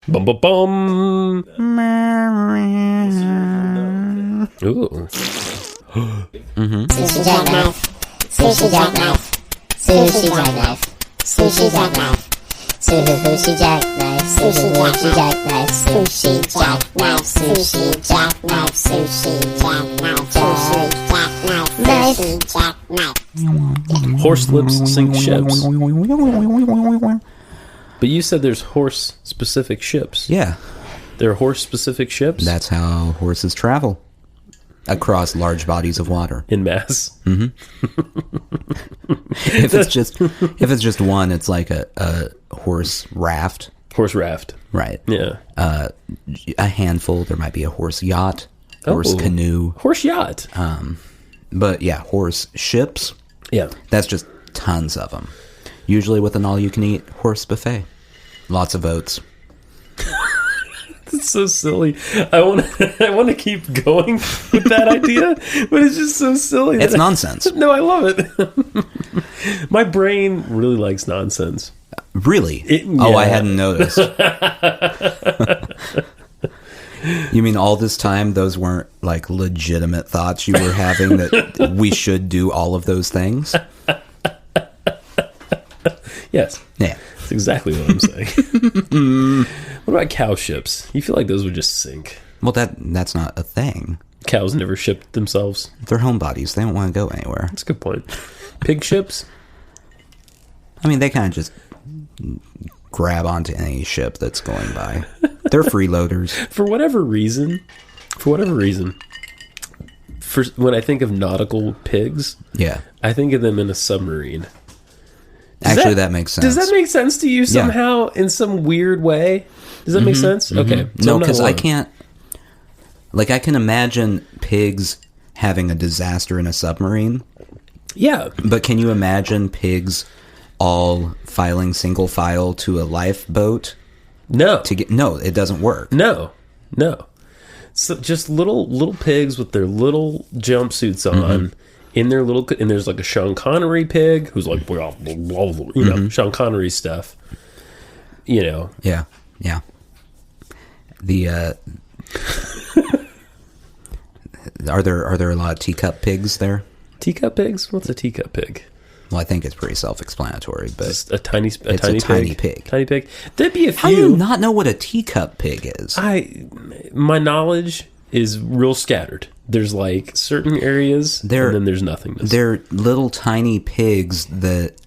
Bum bum bum. Ooh. Sushi jackknife. Sushi jackknife. Sushi jackknife. Sushi jackknife. Sushi jackknife. Sushi jackknife. Sushi jackknife. Sushi jackknife. Sushi jackknife. Sushi jackknife. Horse lips sink ships. But you said there's horse-specific ships. Yeah. There are horse-specific ships? That's how horses travel. Across large bodies of water. In mass? Mm-hmm. if it's just one, it's like a horse raft. Horse raft. Right. Yeah. A handful. There might be a horse yacht, horse canoe. Horse yacht. But yeah, horse ships. Yeah. That's just tons of them. Usually with an all-you-can-eat horse buffet. Lots of oats. It's so silly. I want to keep going with that idea, but it's just so silly. It's nonsense. No, I love it. My brain really likes nonsense. Really? Yeah. Oh, I hadn't noticed. You mean all this time those weren't like legitimate thoughts you were having that we should do all of those things? Yes. Yeah. That's exactly what I'm saying. What about cow ships? You feel like those would just sink. Well, that's not a thing. Cows never ship themselves. They're homebodies. They don't want to go anywhere. That's a good point. Pig ships? I mean, they kind of just grab onto any ship that's going by. They're freeloaders. For whatever reason, when I think of nautical pigs, Yeah. I think of them in a submarine. Actually, that makes sense. Does that make sense to you somehow in some weird way? Does that make sense? Mm-hmm. Okay. So No, because I can't... Like, I can imagine pigs having a disaster in a submarine. Yeah. But can you imagine pigs all filing single file to a lifeboat? No. No, it doesn't work. No. So just little pigs with their little jumpsuits on in their little... And there's like a Sean Connery pig who's like, you know, Sean Connery stuff. You know. Yeah. The are there a lot of teacup pigs there? Teacup pigs? What's a teacup pig? Well, I think it's pretty self-explanatory, but Just a tiny pig. Tiny pig. There'd be a few. How do you not know what a teacup pig is? My knowledge is real scattered. There's like certain areas, and then there's nothingness. They're little tiny pigs that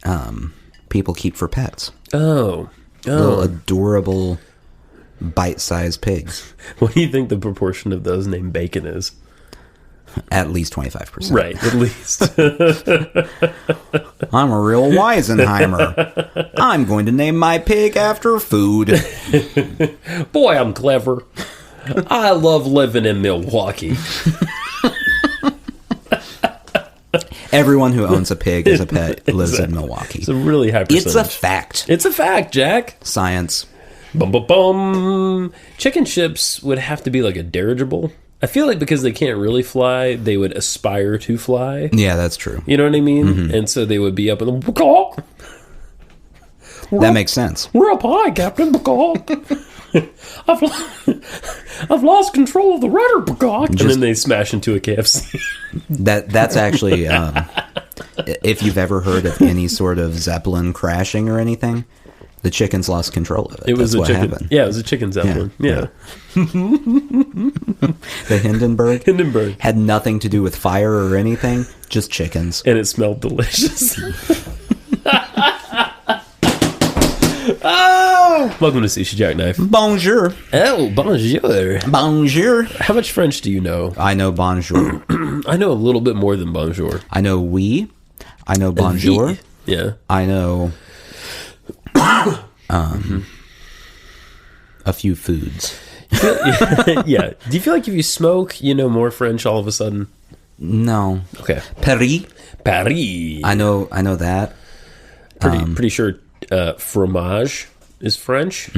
people keep for pets. Oh. Little adorable bite-sized pigs. What do you think the proportion of those named Bacon is? At least 25%. Right, at least. I'm a real Weisenheimer. I'm going to name my pig after food. Boy, I'm clever. I love living in Milwaukee. Everyone who owns a pig as a pet lives in Milwaukee. It's a really high percentage. It's a fact. It's a fact, Jack. Science. Bum, bum, bum. Chicken ships would have to be like a dirigible. I feel like because they can't really fly, they would aspire to fly. Yeah, that's true. You know what I mean? And so they would be up in the... That makes sense. We're up high, Captain. I've lost control of the rudder, and then they smash into a KFC. That's actually, if you've ever heard of any sort of Zeppelin crashing or anything, the chickens lost control of it. It was That's a what chicken. happened. Yeah, it was a chicken Zeppelin. Yeah. The Hindenburg? Hindenburg. Had nothing to do with fire or anything, just chickens. And it smelled delicious. Oh! Welcome to Sushi Jackknife. Bonjour. Oh, bonjour. Bonjour. How much French do you know? I know bonjour. I know a little bit more than bonjour. I know oui. I know bonjour. Oui. Yeah. I know a few foods. Yeah. Do you feel like if you smoke, you know more French all of a sudden? No. Okay. Paris. Paris. I know that. Pretty sure fromage is French.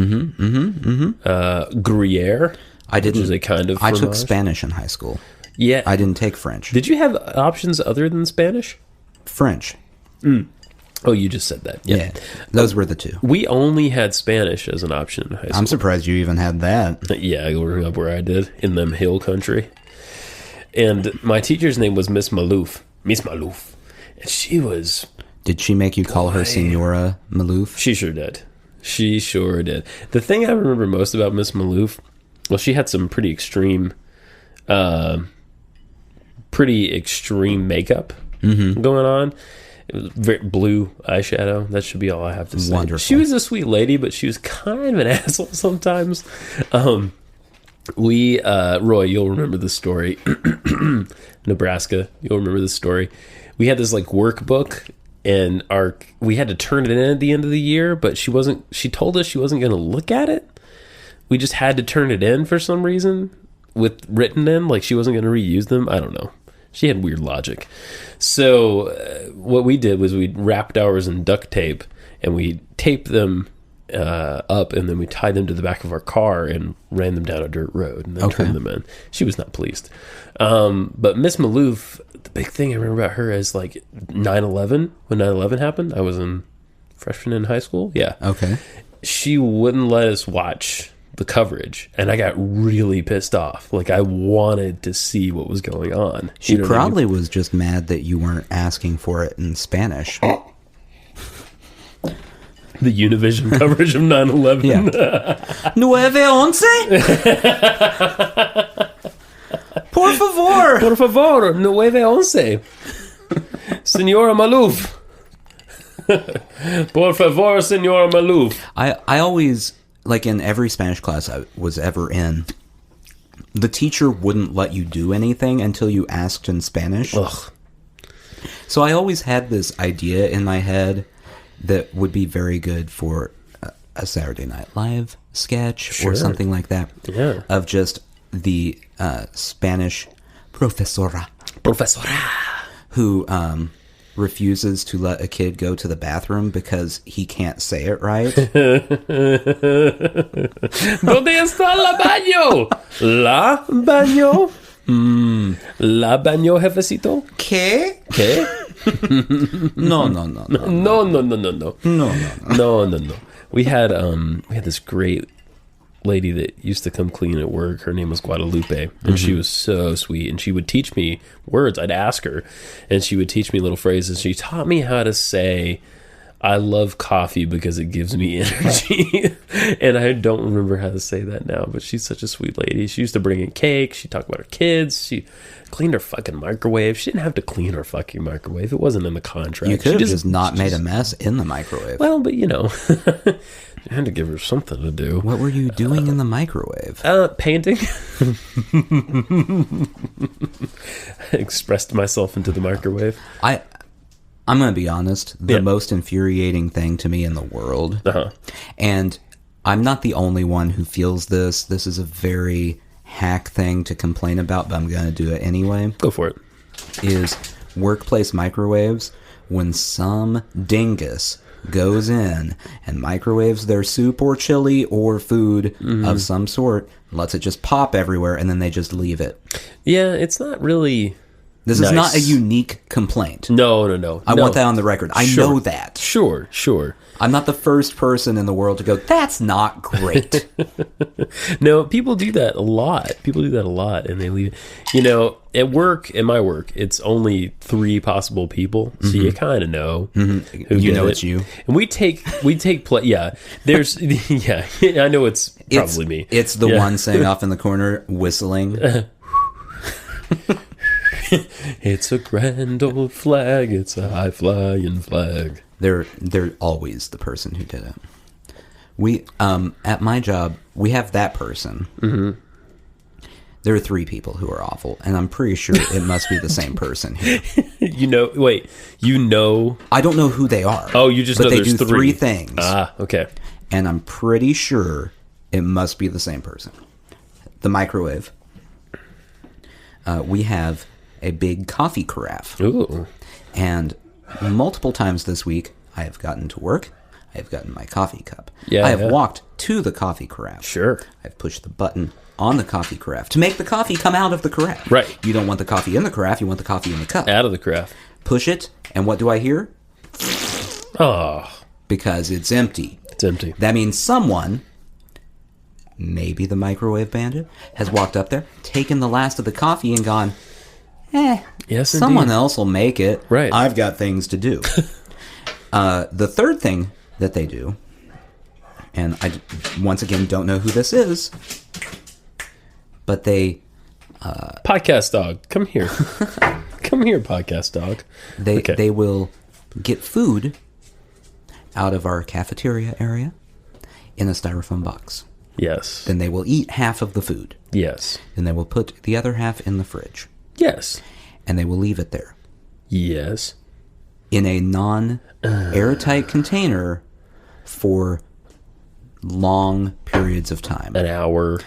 Gruyere. Which is a kind of fromage. I took Spanish in high school. Yeah. I didn't take French. Did you have options other than Spanish? French. Oh, you just said that. Yeah. Those were the two. We only had Spanish as an option in high school. I'm surprised you even had that. Yeah, growing up where I did, in them hill country. And my teacher's name was Miss Maloof. Miss Maloof. And she was... Did she make you call her Senora Maloof? She sure did. She sure did. The thing I remember most about Miss Maloof, well, she had some pretty extreme makeup going on. It was very blue eyeshadow. That should be all I have to say. Wonderful. She was a sweet lady, but she was kind of an asshole sometimes. Roy, you'll remember this story. Nebraska, you'll remember this story. We had this like workbook, and we had to turn it in at the end of the year, but she told us she wasn't going to look at it. We just had to turn it in for some reason with written in, like she wasn't going to reuse them. I don't know. She had weird logic. So what we did was we wrapped ours in duct tape, and we taped them up, and then we tied them to the back of our car and ran them down a dirt road and then turned them in. She was not pleased. But Miss Maloof, the big thing I remember about her is like 9/11. When 9/11 happened, I was a freshman in high school. Yeah. Okay. She wouldn't let us watch the coverage, and I got really pissed off. Like, I wanted to see what was going on. She probably was just mad that you weren't asking for it in Spanish. The Univision coverage of 9/11. Yeah. Nueve Once? Por favor. Por favor, Nueve Once. Senora Maloof. Por favor, Senora Maloof. I always, like in every Spanish class I was ever in, the teacher wouldn't let you do anything until you asked in Spanish. Ugh. So I always had this idea in my head that would be very good for a Saturday Night Live sketch or something like that. Yeah. Of just the Spanish profesora who refuses to let a kid go to the bathroom because he can't say it right. ¿Dónde está la baño? ¿La baño? ¿La baño, jefecito? ¿Qué? ¿Qué? No. No. We had this great lady that used to come clean at work. Her name was Guadalupe, and she was so sweet, and she would teach me words. I'd ask her, and she would teach me little phrases. She taught me how to say, I love coffee because it gives me energy. And I don't remember how to say that now, but she's such a sweet lady. She used to bring in cake. She talked about her kids. She cleaned her fucking microwave. She didn't have to clean her fucking microwave. It wasn't in the contract. You could have just not made a mess in the microwave. Well, but you know, I had to give her something to do. What were you doing in the microwave? Painting. I expressed myself into the microwave. I'm going to be honest, the most infuriating thing to me in the world, and I'm not the only one who feels this. This is a very hack thing to complain about, but I'm going to do it anyway. Go for it. Is workplace microwaves when some dingus goes in and microwaves their soup or chili or food of some sort, lets it just pop everywhere, and then they just leave it. Yeah, it's not really... This is not a unique complaint. No. I want that on the record. I know that. Sure. I'm not the first person in the world to go, that's not great. No, people do that a lot. And they leave. You know, at my work, it's only 3 possible people, so you kind of know who did it. It's you. And we take play. Yeah, there's yeah. I know it's probably me. It's the one saying off in the corner, whistling. It's a grand old flag. It's a high flying flag. They're always the person who did it. We at my job, we have that person. There are 3 people who are awful, and I'm pretty sure it must be the same person here. You know. I don't know who they are. Oh, you just but know they there's do 3 things. Ah, okay. And I'm pretty sure it must be the same person. The microwave. We have a big coffee carafe. Ooh. And multiple times this week, I have gotten to work. I have gotten my coffee cup. Yeah, I have walked to the coffee carafe. Sure. I've pushed the button on the coffee carafe to make the coffee come out of the carafe. Right. You don't want the coffee in the carafe. You want the coffee in the cup. Out of the carafe. Push it, and what do I hear? Oh, because it's empty. it's empty. That means someone, maybe the microwave bandit, has walked up there, taken the last of the coffee and gone, Yes, someone indeed. else will make it. Right. I've got things to do. The third thing that they do, and I, once again, don't know who this is, but they... Podcast dog, come here. Come here, podcast dog. They will get food out of our cafeteria area in a styrofoam box. Yes. Then they will eat half of the food. Yes. Then they will put the other half in the fridge. Yes. And they will leave it there Yes. in a non-airtight container for long periods of time. An hour,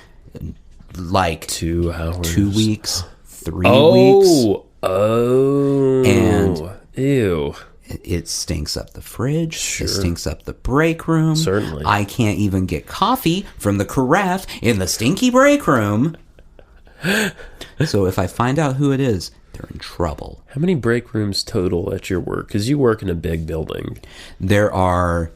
Like 2 hours, 2 weeks, 3 weeks. Oh. And- Ew. It stinks up the fridge. Sure. It stinks up the break room. Certainly. I can't even get coffee from the carafe in the stinky break room. So if I find out who it is, they're in trouble. How many break rooms total at your work? Because you work in a big building. There are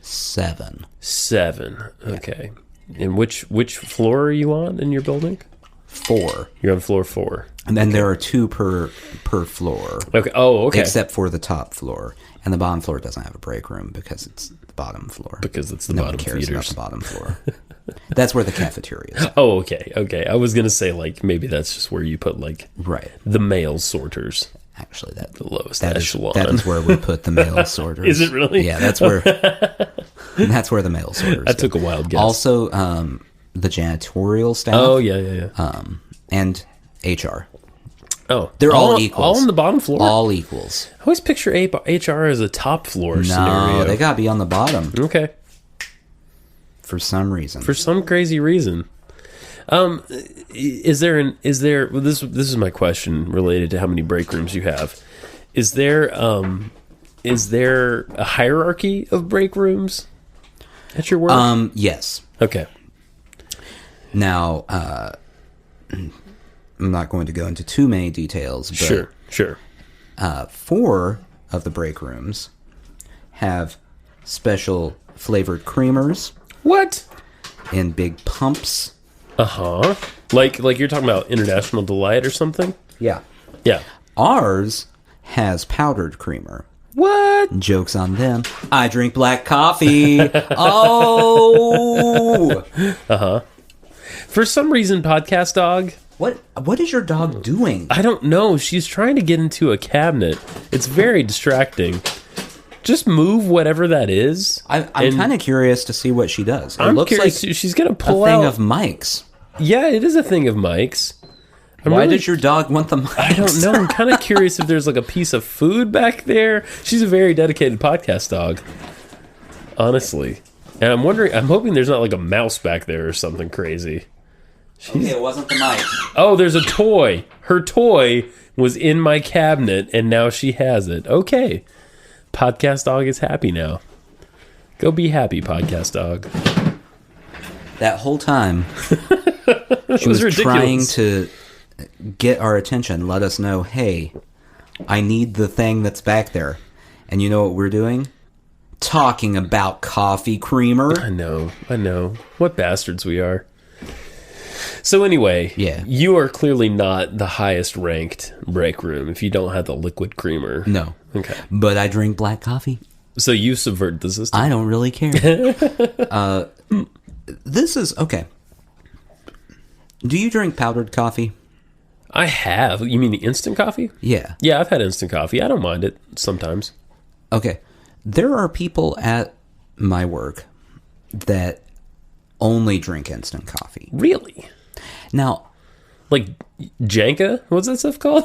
7. 7. Okay. And which floor are you on in your building? 4. You're on floor 4. And then there are 2 per floor. Okay. Oh, okay. Except for the top floor. And the bottom floor doesn't have a break room because it's the bottom floor. Because it's the no bottom one cares feeders. about the bottom floor. That's where the cafeteria is. Oh, okay. Okay. I was going to say, like, maybe that's just where you put, like, Right. the mail sorters. Actually, that The lowest that is, echelon. that is where we put the mail sorters. Is it really? Yeah, that's where the mail sorters. I go. took a wild guess. Also, the janitorial staff. Oh, yeah. And HR. Oh. They're all equals. All on the bottom floor? All equals. I always picture HR as a top floor No, scenario. they gotta be on the bottom Okay. for some reason. For some crazy reason. Is there well, this is my question related to how many break rooms you have. Is there a hierarchy of break rooms at your work? Yes. Okay. Now, I'm not going to go into too many details, but Sure. 4 of the break rooms have special flavored creamers What? in big pumps. Uh-huh. Like you're talking about International Delight or something? Yeah. Yeah. Ours has powdered creamer. What? Joke's on them. I drink black coffee. Oh! For some reason, Podcast Dog, What is your dog doing? I don't know. She's trying to get into a cabinet. It's very distracting. Just move whatever that is. I'm and kind of curious to see what she does. It I'm looks curious. like She's gonna a pull thing out. of mics. Yeah, it is a thing of Mike's. Why does your dog want the mics? I don't know. I'm kind of curious if there's like a piece of food back there. She's a very dedicated podcast dog, honestly. And I'm hoping there's not like a mouse back there or something crazy. Okay, it wasn't the mic. Oh, there's a toy. Her toy was in my cabinet, and now she has it. Okay. Podcast dog is happy now. Go be happy, podcast dog. That whole time, she was was trying ridiculous. to get our attention, let us know, hey, I need the thing that's back there. And you know what we're doing? Talking about coffee creamer. I know. What bastards we are. So anyway, Yeah. you are clearly not the highest ranked break room if you don't have the liquid creamer. No. Okay. But I drink black coffee. So you subvert the system. I don't really care. This is, okay. Do you drink powdered coffee? I have. You mean the instant coffee? Yeah. Yeah, I've had instant coffee. I don't mind it sometimes. Okay. There are people at my work that only drink instant coffee. Really? Now, Like Janka? What's that stuff called?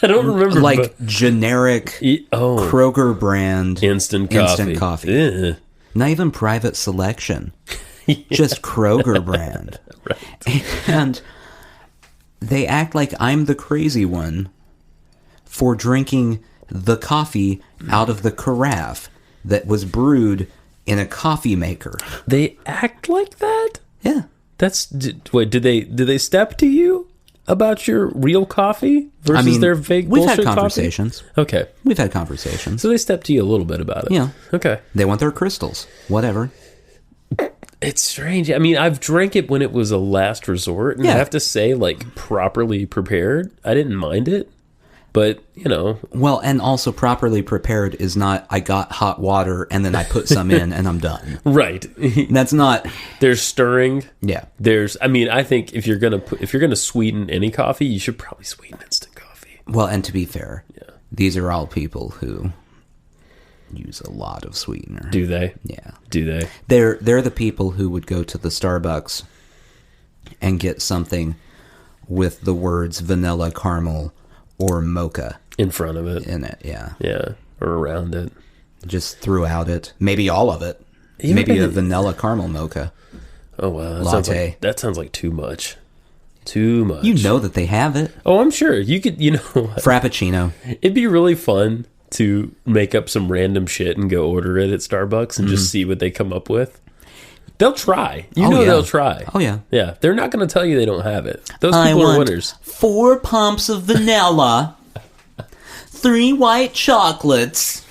I don't remember. like but- generic Kroger brand instant coffee. instant coffee. Ugh. Not even private selection. Just Kroger brand. Right. And they act like I'm the crazy one for drinking the coffee out of the carafe that was brewed in a coffee maker. They act like that? Yeah. Wait, did they step to you? about your real coffee versus their fake we've bullshit had conversations. coffee? Okay. We've had conversations. So they stepped to you a little bit about it. Yeah. Okay. They want their crystals. Whatever. It's strange. I mean, I've drank it when it was a last resort, and I have to say, like, properly prepared, I didn't mind it. But, you know. Well, and also properly prepared is not, I got hot water and then I put some in and I'm done. Right. That's not. There's stirring. Yeah. I mean, I think if you're gonna sweeten any coffee, you should probably sweeten instant coffee. Well, and to be fair, these are all people who use a lot of sweetener. Do they? Yeah. Do they? They're the people who would go to the Starbucks and get something with the words vanilla caramel or mocha in front of it. In it, yeah. Yeah, or around it. Just throughout it. Maybe all of it. Maybe a vanilla caramel mocha. Oh, wow. Latte. That sounds like too much. Too much. You know that they have it. Oh, I'm sure. You could, Frappuccino. It'd be really fun to make up some random shit and go order it at Starbucks and just see what they come up with. They'll try. They'll try. Oh, yeah. Yeah. They're not going to tell you they don't have it. Those people are winners. 4 pumps of vanilla, 3 white chocolates.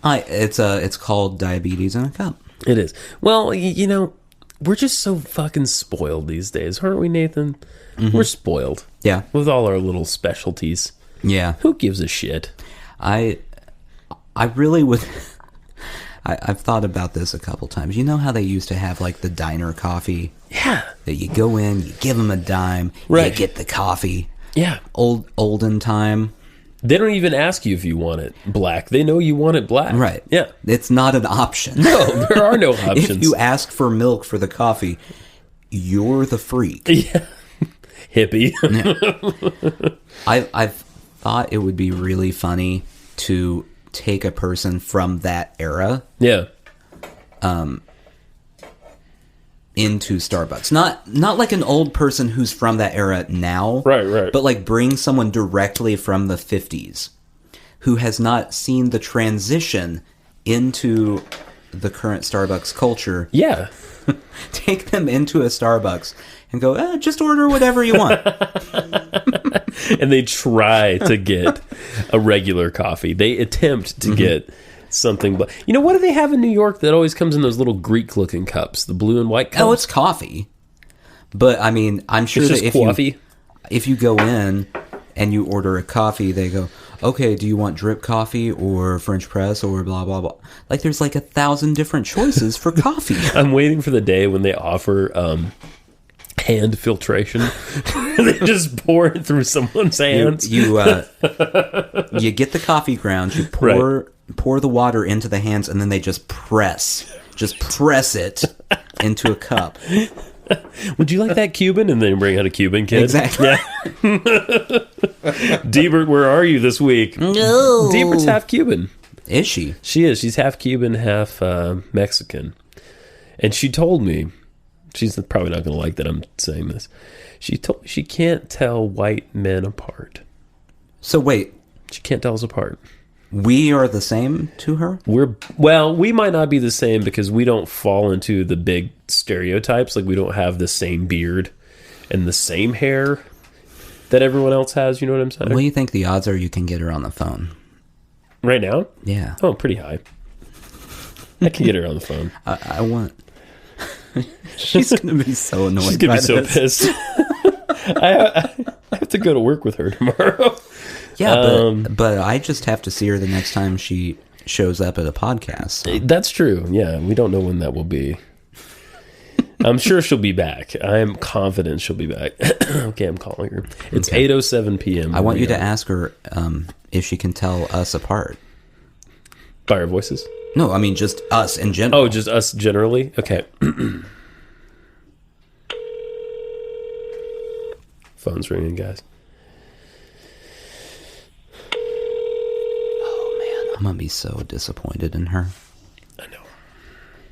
It's called diabetes in a cup. It is. Well, we're just so fucking spoiled these days, aren't we, Nathan? We're spoiled. Yeah. With all our little specialties. Yeah. Who gives a shit? I really would... I've thought about this a couple times. You know how they used to have, like, the diner coffee? Yeah. That you go in, you give them a dime, right. You get the coffee. Yeah. Olden time. They don't even ask you if you want it black. They know you want it black. Right. Yeah. It's not an option. No, there are no options. If you ask for milk for the coffee, you're the freak. Yeah. Hippie. Yeah. I've thought it would be really funny to take a person from that era into Starbucks. Not like an old person who's from that era now. Right. But like bring someone directly from the 50s who has not seen the transition into the current Starbucks culture. Yeah. Take them into a Starbucks and go, just order whatever you want. And they try to get a regular coffee. They attempt to get something. But what do they have in New York that always comes in those little Greek-looking cups? The blue and white cups? Oh, it's coffee. But, I mean, I'm sure it's that just if you go in and you order a coffee, they go, okay, do you want drip coffee or French press or blah, blah, blah? Like, there's like 1,000 different choices for coffee. I'm waiting for the day when they offer hand filtration. They just pour it through someone's hands. You get the coffee grounds, you pour the water into the hands, and then they just press it into a cup. Would you like that Cuban? And then bring out a Cuban kid. Exactly. Yeah. Deebert, where are you this week? No. Deebert's half Cuban. Is she? She is. She's half Cuban, half Mexican. And she told me, she's probably not going to like that I'm saying this. She told me she can't tell white men apart. So wait. She can't tell us apart. We are the same to her? We might not be the same because we don't fall into the big stereotypes. Like, we don't have the same beard and the same hair that everyone else has. You know what I'm saying? What do you think the odds are you can get her on the phone? Right now? Yeah. Oh, pretty high. I can get her on the phone. I want... She's going to be so annoyed. She's going to be so pissed. I have to go to work with her tomorrow. Yeah, but I just have to see her the next time she shows up at a podcast. So. That's true. Yeah, we don't know when that will be. I'm sure she'll be back. I am confident she'll be back. Okay, I'm calling her. It's 8:07 p.m. I want you to ask her if she can tell us apart. By our voices? No, I mean just us in general. Oh, just us generally? Okay. Phone's ringing, guys. I'm going to be so disappointed in her. I know.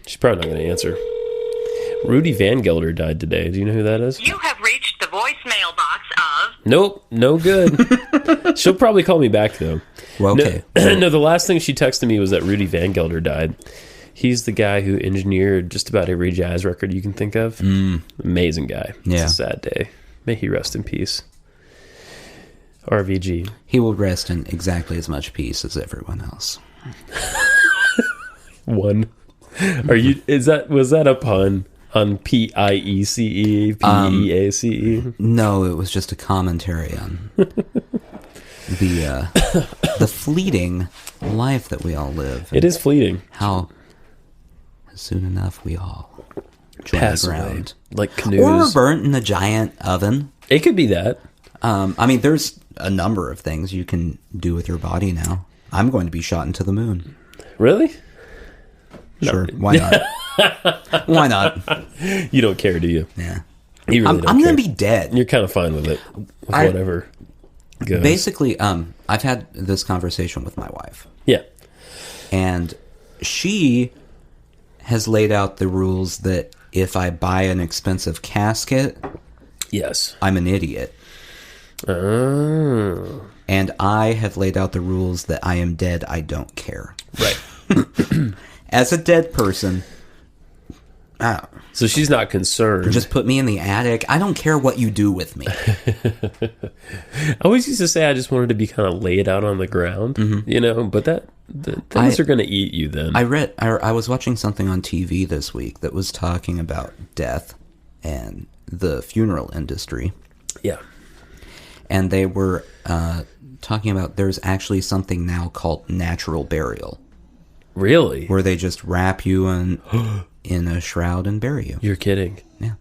She's probably not going to answer. Rudy Van Gelder died today. Do you know who that is? You have reached the voicemail box of... Nope, no good. She'll probably call me back, though. Well, okay. No, the last thing she texted me was that Rudy Van Gelder died. He's the guy who engineered just about every jazz record you can think of. Amazing guy. Yeah. It's a sad day. May he rest in peace. RVG. He will rest in exactly as much peace as everyone else. One. Was that a pun on P-I-E-C-E, P-E-A-C-E? No, it was just a commentary on the fleeting life that we all live. It is fleeting. How soon enough we all join Pass the away. ground. Like canoes. Or we're burnt in a giant oven. It could be that. I mean, there's a number of things you can do with your body now. I'm going to be shot into the moon. Really? Sure, why not? Why not? You don't care, do you? Yeah. You really I'm don't going to care. be dead. You're kind of fine with it. With whatever goes. Basically, I've had this conversation with my wife. Yeah. And she has laid out the rules that if I buy an expensive casket, Yes. I'm an idiot. Oh. And I have laid out the rules that I am dead, I don't care. Right. As a dead person, So she's not concerned. just put me in the attic. I don't care what you do with me. I always used to say I just wanted to be kind of laid out on the ground, you know, but things are going to eat you then. I was watching something on TV this week that was talking about death and the funeral industry. Yeah. And they were talking about there's actually something now called natural burial. Really? Where they just wrap you in a shroud and bury you. You're kidding. Yeah.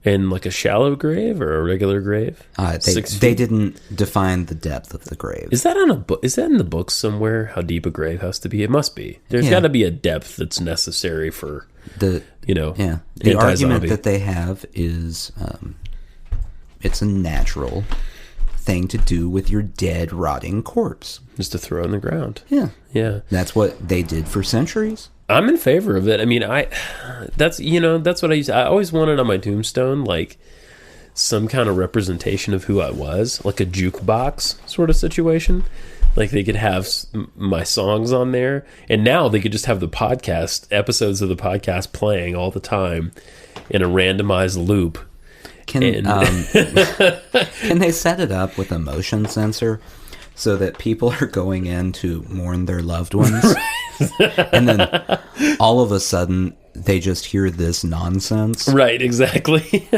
In like a shallow grave or a regular grave? They didn't define the depth of the grave. Is that on a book? Is that in the books somewhere? How deep a grave has to be? It must be. There's Yeah. got to be a depth that's necessary for The anti-zombie. argument that they have is it's a natural thing to do with your dead, rotting corpse. just to throw in the ground. Yeah. Yeah. That's what they did for centuries. I'm in favor of it. I mean, that's what I always wanted on my tombstone, like some kind of representation of who I was, like a jukebox sort of situation. Like they could have my songs on there, and now they could just have the podcast episodes of the podcast playing all the time in a randomized loop. Can they set it up with a motion sensor so that people are going in to mourn their loved ones, and then all of a sudden they just hear this nonsense? Right, exactly.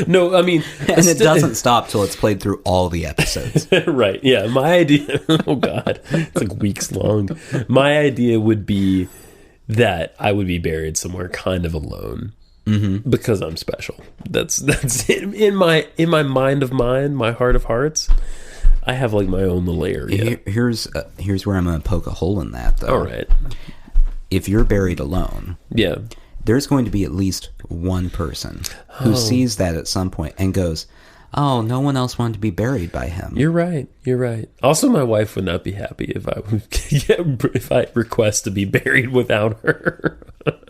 No, I mean, And it doesn't stop till it's played through all the episodes. Right, yeah. My idea, oh God, it's like weeks long. My idea would be that I would be buried somewhere kind of alone. Mm-hmm. Because I'm special. That's it. In my mind of mine, my heart of hearts, I have like my own little area. Here's where I'm going to poke a hole in that, though. All right. If you're buried alone, Yeah. there's going to be at least one person who sees that at some point and goes, "Oh, no one else wanted to be buried by him." You're right. You're right. Also, my wife would not be happy if I request to be buried without her.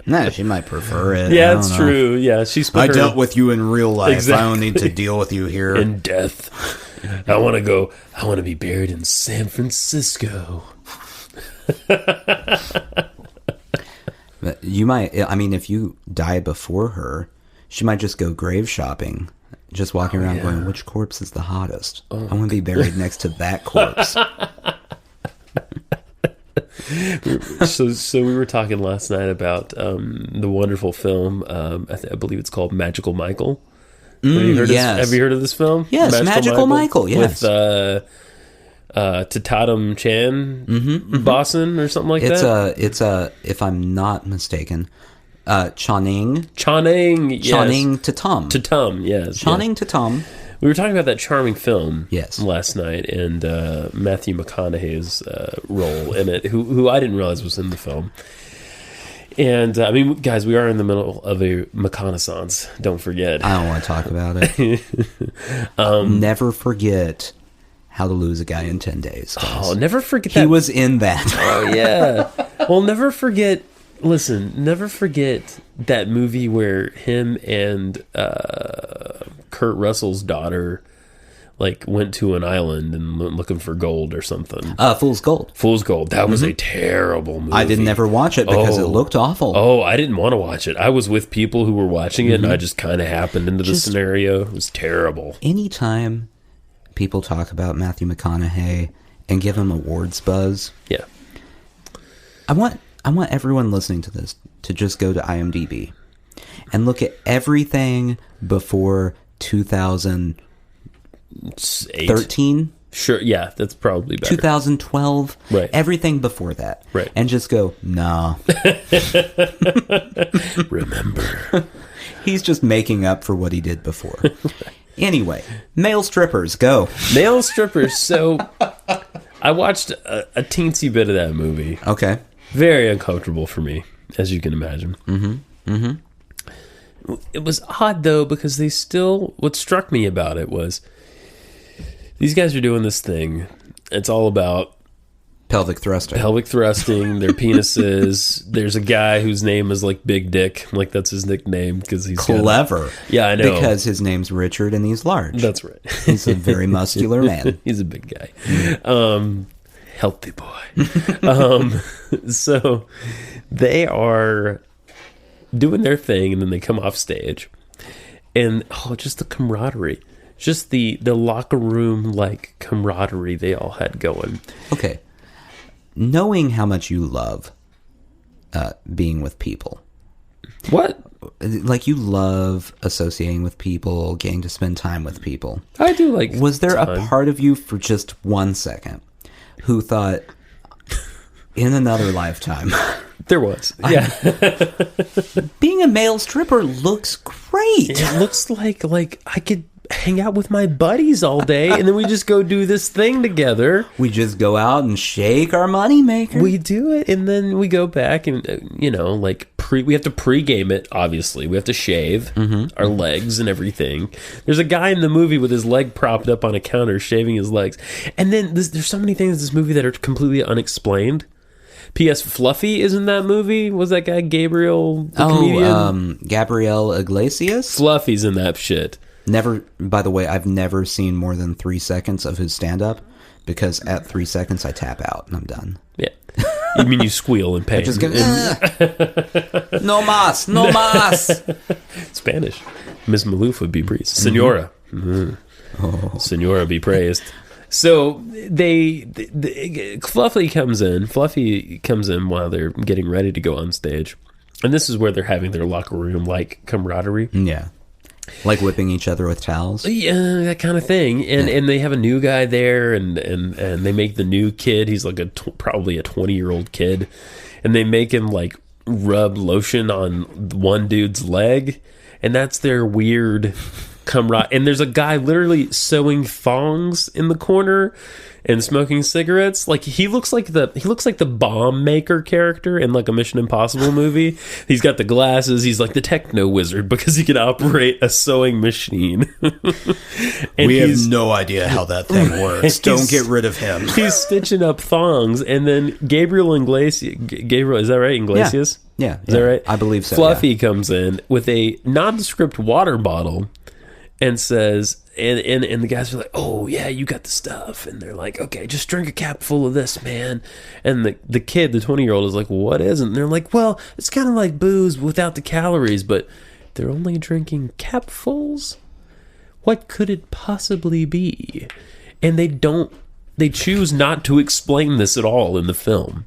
No, she might prefer it. Yeah, I don't it's know. true. Yeah, she's I dealt with you in real life. Exactly. I don't need to deal with you here. in death. I want to be buried in San Francisco. But you might, I mean, if you die before her, she might just go grave shopping, just walking around going, which corpse is the hottest? I want to be buried next to that corpse. So we were talking last night about the wonderful film. I believe it's called Magical Michael. Have you heard of this film? Yes, Magical Michael, yes. With Tatum Chan Boston or something like that. It's if I'm not mistaken, Channing Tatum. Tatum, yes. Channing Tatum. We were talking about that charming film Yes. last night, and Matthew McConaughey's role in it, who I didn't realize was in the film. And, I mean, guys, we are in the middle of a Mcconaugheanse. Don't forget. I don't want to talk about it. Never forget How to Lose a Guy in 10 Days. Guys. Oh, never forget He that. was in that. Oh, yeah. Well, never forget that movie where him and Kurt Russell's daughter like went to an island and went looking for gold or something. Fool's Gold. Fool's Gold. That was a terrible movie. I didn't ever watch it because it looked awful. Oh, I didn't want to watch it. I was with people who were watching it, and I just kind of happened into the scenario. It was terrible. Anytime people talk about Matthew McConaughey and give him awards buzz, Yeah. I want everyone listening to this to just go to IMDb and look at everything before 2013. Sure, yeah, that's probably better. 2012, Right. Everything before that, Right. and just go, nah. Remember. He's just making up for what he did before. Anyway, male strippers, go. Male strippers. So, I watched a teensy bit of that movie. Okay. Very uncomfortable for me, as you can imagine. It was odd, though, because they still... What struck me about it was... These guys are doing this thing. It's all about... Pelvic thrusting. Pelvic thrusting, their penises. There's a guy whose name is like Big Dick. Like, that's his nickname because he's Clever. Yeah, I know. Because his name's Richard and he's large. That's right. He's a very muscular man. He's a big guy. Healthy boy. So they are doing their thing, and then they come off stage. And, just the camaraderie. Just the locker room, like, camaraderie they all had going. Okay. Knowing how much you love being with people. What? Like, you love associating with people, getting to spend time with people. I do like Was there time. a part of you for just 1 second who thought, in another lifetime... There was. Yeah. Being a male stripper looks great. It looks like I could hang out with my buddies all day, and then we just go do this thing together. We just go out and shake our moneymaker. We do it, and then we go back and, we have to pre-game it, obviously. We have to shave our legs and everything. There's a guy in the movie with his leg propped up on a counter shaving his legs. And then there's so many things in this movie that are completely unexplained. P.S. Fluffy is in that movie. Was that guy Gabriel, the comedian? Gabriel Iglesias? Fluffy's in that shit. Never, by the way, I've never seen more than 3 seconds of his stand-up, because at 3 seconds I tap out and I'm done. Yeah. You mean you squeal in pain. Just go, no mas, no mas. Spanish. Miss Maloof would be praised. Senora. Senora be praised. So Fluffy comes in while they're getting ready to go on stage. And this is where they're having their locker room like camaraderie. Yeah. Like whipping each other with towels? Yeah, that kind of thing. And they have a new guy there, and they make the new kid, he's like probably a 20-year-old kid, and they make him like rub lotion on one dude's leg, and that's their weird camaraderie. And there's a guy literally sewing thongs in the corner and smoking cigarettes. Like, he looks like the bomb maker character in like a Mission Impossible movie. He's got the glasses. He's like the techno wizard because he can operate a sewing machine. And we have no idea how that thing works. Don't get rid of him. He's stitching up thongs, and then Gabriel, is that right? Iglesias? Yeah. Is that right? I believe so. Fluffy comes in with a nondescript water bottle and says, and the guys are like, oh yeah, you got the stuff, and they're like, okay, just drink a cap full of this, man. And the kid, the 20-year-old, is like, what is it? And they're like, well, it's kind of like booze without the calories, but they're only drinking capfuls. What could it possibly be? And they choose not to explain this at all in the film.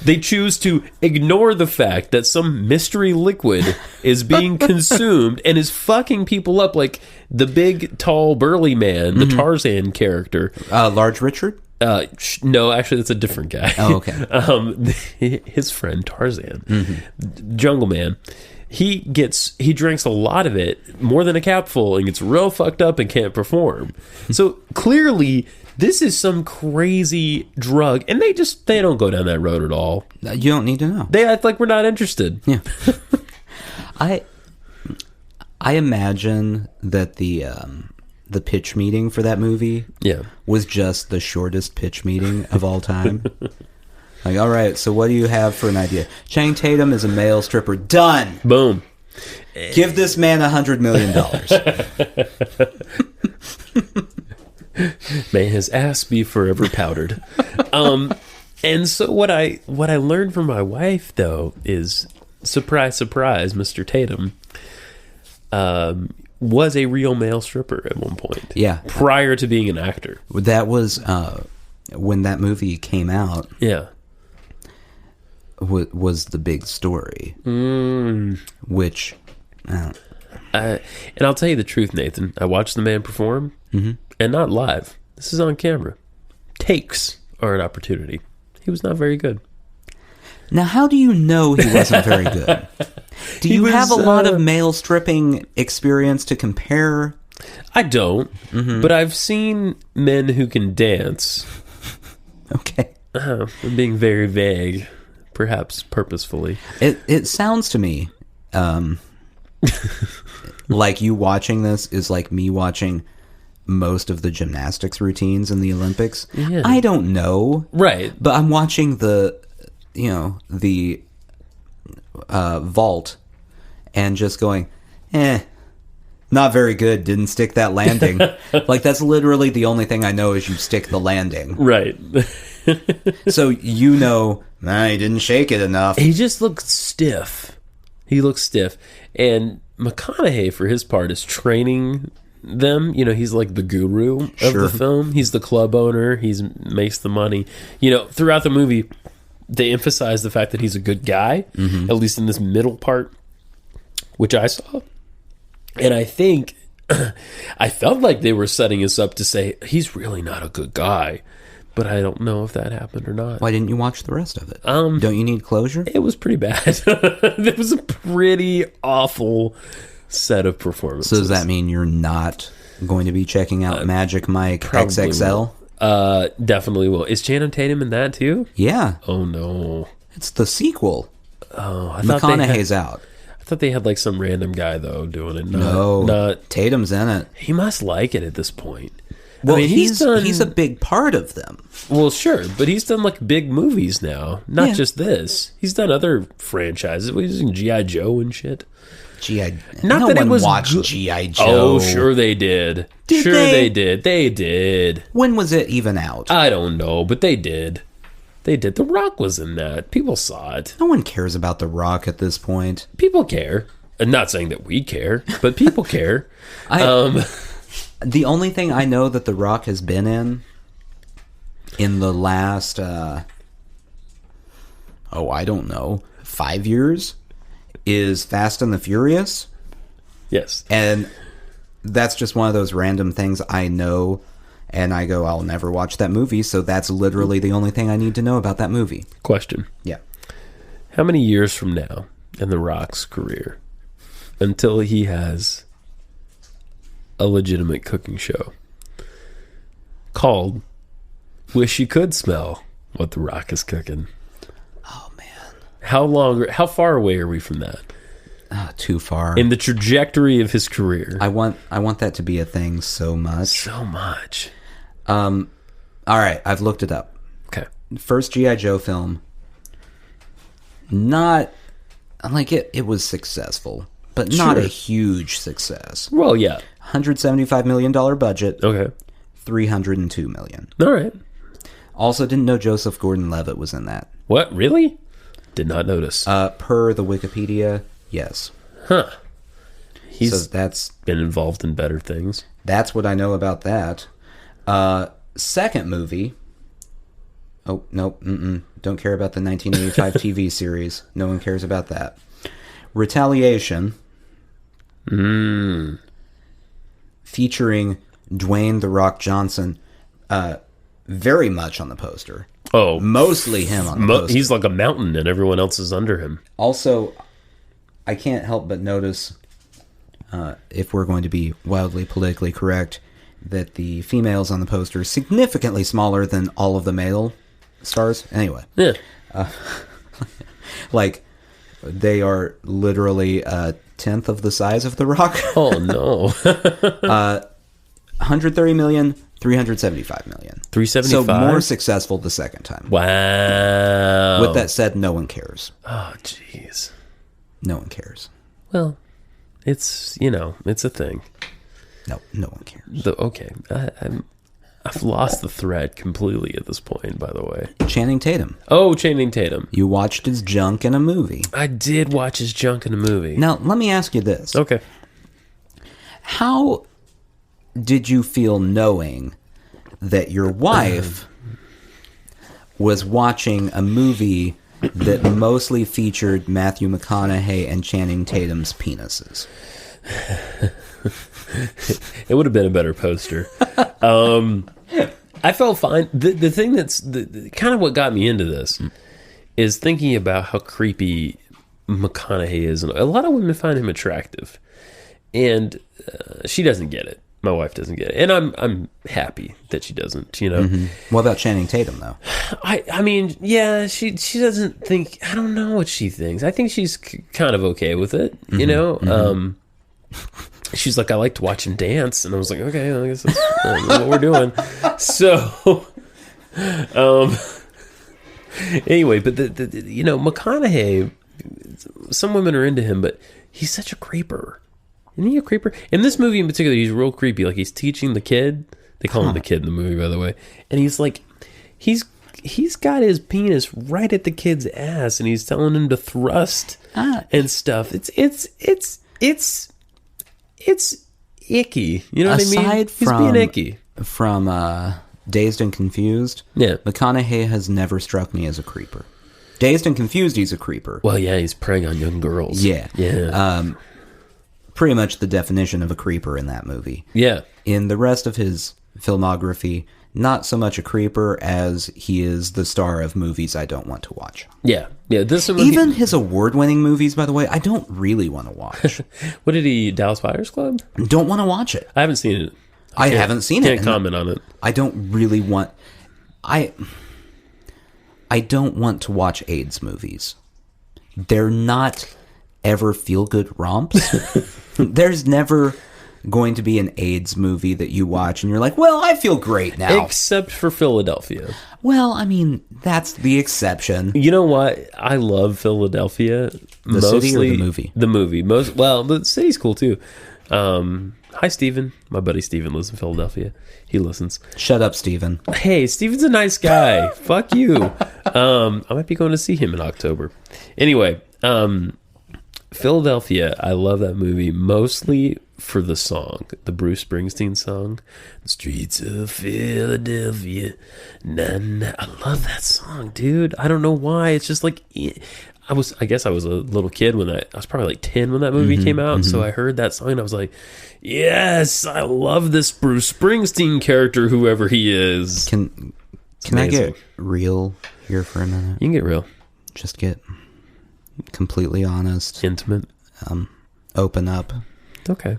They choose to ignore the fact that some mystery liquid is being consumed and is fucking people up, like the big, tall, burly man, the Tarzan character. Large Richard? No, actually, that's a different guy. Oh, okay. His friend Tarzan, Jungle Man. He drinks a lot of it, more than a capful, and gets real fucked up and can't perform. So clearly, this is some crazy drug, and they don't go down that road at all. You don't need to know. They act like we're not interested. Yeah. I imagine that the pitch meeting for that movie was just the shortest pitch meeting of all time. Like, all right, so what do you have for an idea? Channing Tatum is a male stripper. Done. Boom. Give this man $100 million. May his ass be forever powdered. And so what I learned from my wife, though, is surprise, surprise, Mr. Tatum was a real male stripper at one point. Yeah. Prior to being an actor. That was when that movie came out. Yeah. Was the big story. Which... and I'll tell you the truth, Nathan. I watched the man perform, and not live. This is on camera. Takes are an opportunity. He was not very good. Now, how do you know he wasn't very good? Do you have a lot of male stripping experience to compare? I don't, but I've seen men who can dance. Okay. I'm being very vague, perhaps purposefully. It sounds to me like you watching this is like me watching most of the gymnastics routines in the Olympics. Yeah. I don't know. Right. But I'm watching the vault and just going, not very good. Didn't stick that landing. Like, that's literally the only thing I know is you stick the landing. Right. So, he didn't shake it enough. He just looks stiff. And McConaughey, for his part, is training them. He's like the guru of the film. He's the club owner. He makes the money. Throughout the movie, they emphasize the fact that he's a good guy, at least in this middle part, which I saw. And I think I felt like they were setting us up to say, he's really not a good guy. But I don't know if that happened or not. Why didn't you watch the rest of it? Don't you need closure? It was pretty bad. It was a pretty awful set of performances. So does that mean you're not going to be checking out Magic Mike XXL? Definitely will. Is Channing Tatum in that too? Yeah. Oh no. It's the sequel. Oh, I McConaughey's out. I thought they had like some random guy though doing it. Not Tatum's in it. He must like it at this point. Well, he's a big part of them. Well, sure, but he's done like big movies now, not just this. He's done other franchises. He's in G.I. Joe and shit. No one watched G.I. Joe. Oh, sure they did. They did. They did. When was it even out? I don't know, but they did. They did. The Rock was in that. People saw it. No one cares about The Rock at this point. People care. I'm not saying that we care, but people care. The only thing I know that The Rock has been in the last, I don't know, 5 years, is Fast and the Furious. Yes. And that's just one of those random things I know, and I go, I'll never watch that movie, so that's literally the only thing I need to know about that movie. Question. Yeah. How many years from now in The Rock's career until he has a legitimate cooking show called Wish You Could Smell What the Rock is Cooking? Oh man. How far away are we from that? Too far. In the trajectory of his career. I want that to be a thing so much. So much. All right, I've looked it up. Okay. First G.I. Joe film. Not like it was successful, but not a huge success. Well, yeah. $175 million budget. Okay. $302 million. All right. Also, didn't know Joseph Gordon-Levitt was in that. What? Really? Did not notice. Per the Wikipedia, yes. Huh. He's that's been involved in better things. That's what I know about that. Second movie. Oh, nope. Don't care about the 1985 TV series. No one cares about that. Retaliation. Featuring Dwayne "The Rock" Johnson. Very much on the poster. Oh. Mostly him on the poster. He's like a mountain and everyone else is under him. Also, I can't help but notice, if we're going to be wildly politically correct, that the females on the poster are significantly smaller than all of the male stars. Anyway. Yeah. Like, they are literally a tenth of the size of The Rock. Oh, no. 130 million, 375 million. 375? So more successful the second time. Wow. With that said, no one cares. Oh, jeez. No one cares. Well, it's, it's a thing. No one cares. Okay. I've lost the thread completely at this point, by the way. Channing Tatum. Oh, Channing Tatum. You watched his junk in a movie. I did watch his junk in a movie. Now, let me ask you this. Okay. How did you feel knowing that your wife was watching a movie that mostly featured Matthew McConaughey and Channing Tatum's penises? It would have been a better poster. I felt fine. The thing that's kind of what got me into this is thinking about how creepy McConaughey is. And a lot of women find him attractive. And she doesn't get it. My wife doesn't get it. And I'm happy that she doesn't, you know. Mm-hmm. What about Channing Tatum, though? I mean, yeah, she doesn't think... I don't know what she thinks. I think she's kind of okay with it, you know. Mm-hmm. She's like, I like to watch him dance. And I was like, okay, I guess that's what we're doing. So, anyway, but, you know, McConaughey, some women are into him, but he's such a creeper. Isn't he a creeper? In this movie in particular, he's real creepy. Like, he's teaching the kid. They call him the kid in the movie, by the way. And he's like, he's got his penis right at the kid's ass, and he's telling him to thrust and stuff. It's icky. You know what I mean? Aside He's being icky. From Dazed and Confused, Yeah. McConaughey has never struck me as a creeper. Dazed and Confused, he's a creeper. Well, yeah, he's preying on young girls. Yeah. Yeah. Pretty much the definition of a creeper in that movie. Yeah. In the rest of his filmography, not so much a creeper as he is the star of movies I don't want to watch. Yeah. Yeah. Even his award-winning movies, by the way, I don't really want to watch. What did he, Dallas Buyers Club? Don't want to watch it. I haven't seen it. I haven't seen it. Can't comment on it. I don't really want... I don't want to watch AIDS movies. They're not ever feel-good romps. There's never going to be an AIDS movie that you watch and you're like, well, I feel great now. Except for Philadelphia. Well, I mean, that's the exception. You know what? I love Philadelphia. The city or the movie? The movie. Well, the city's cool too. Hi, Steven. My buddy Steven lives in Philadelphia. He listens. Shut up, Steven. Hey, Steven's a nice guy. Fuck you. I might be going to see him in October. Anyway, Philadelphia, I love that movie mostly for the song, the Bruce Springsteen song, "The Streets of Philadelphia." Na, na. I love that song, dude. I don't know why. It's just like I guess I was a little kid when I was probably like 10 when that movie came out, and so I heard that song and I was like, yes, I love this Bruce Springsteen character, whoever he is. Can I get real here for a minute? You can get real. Just get completely honest. Intimate. Open up. Okay.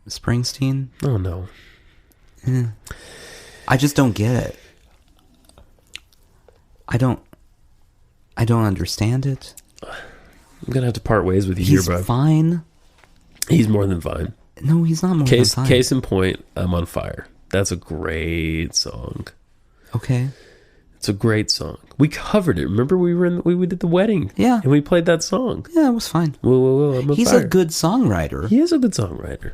Springsteen? Oh, no. I just don't get it. I don't understand it. I'm going to have to part ways with you He's here, bro. fine. He's more than fine. No, he's not more than fine. Case in point, I'm on Fire. That's a great song. Okay. It's a great song. We covered it. Remember we did the wedding? Yeah. And we played that song. Yeah, it was fine. Whoa, whoa, whoa, I'm on He's fire. a good songwriter. He is a good songwriter.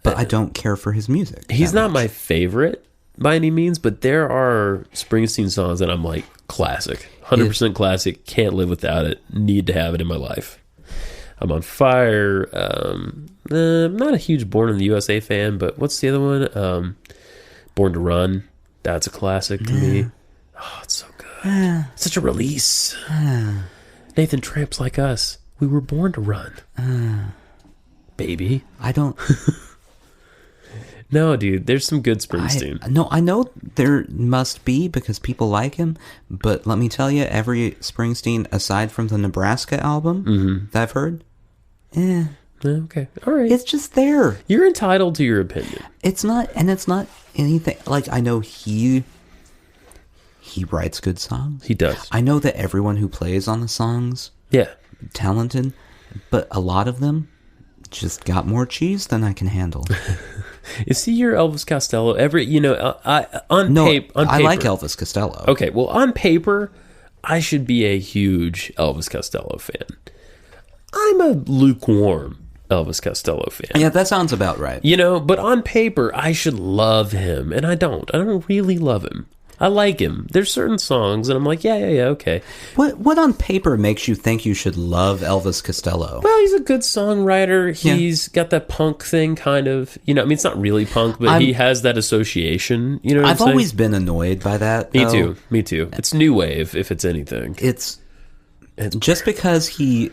But I don't care for his music. He's not my favorite by any means, but there are Springsteen songs that I'm like, classic. 100% classic. Can't live without it. Need to have it in my life. I'm on Fire. I'm not a huge Born in the USA fan, but what's the other one? Born to Run. That's a classic to me. Oh, it's so good. Such a release. Nathan Tramps like us. We were born to run. Baby. I don't... No, dude. There's some good Springsteen. I know there must be because people like him, but let me tell you, every Springsteen, aside from the Nebraska album that I've heard, Okay. All right. it's just there. You're entitled to your opinion. It's not anything... Like, I know he writes good songs. He does. I know that everyone who plays on the songs, Yeah. talented, but a lot of them just got more cheese than I can handle. Is he your Elvis Costello? On paper. I like Elvis Costello. Okay, well, on paper, I should be a huge Elvis Costello fan. I'm a lukewarm Elvis Costello fan. Yeah, that sounds about right. You know, but on paper, I should love him, and I don't. I don't really love him. I like him. There's certain songs, and I'm like, yeah, okay. What on paper makes you think you should love Elvis Costello? Well, he's a good songwriter. He's got that punk thing, kind of. You know, I mean, it's not really punk, but he has that association. You know what I'm saying? I've always been annoyed by that. Me too. Me too. It's new wave, if it's anything. It's just because he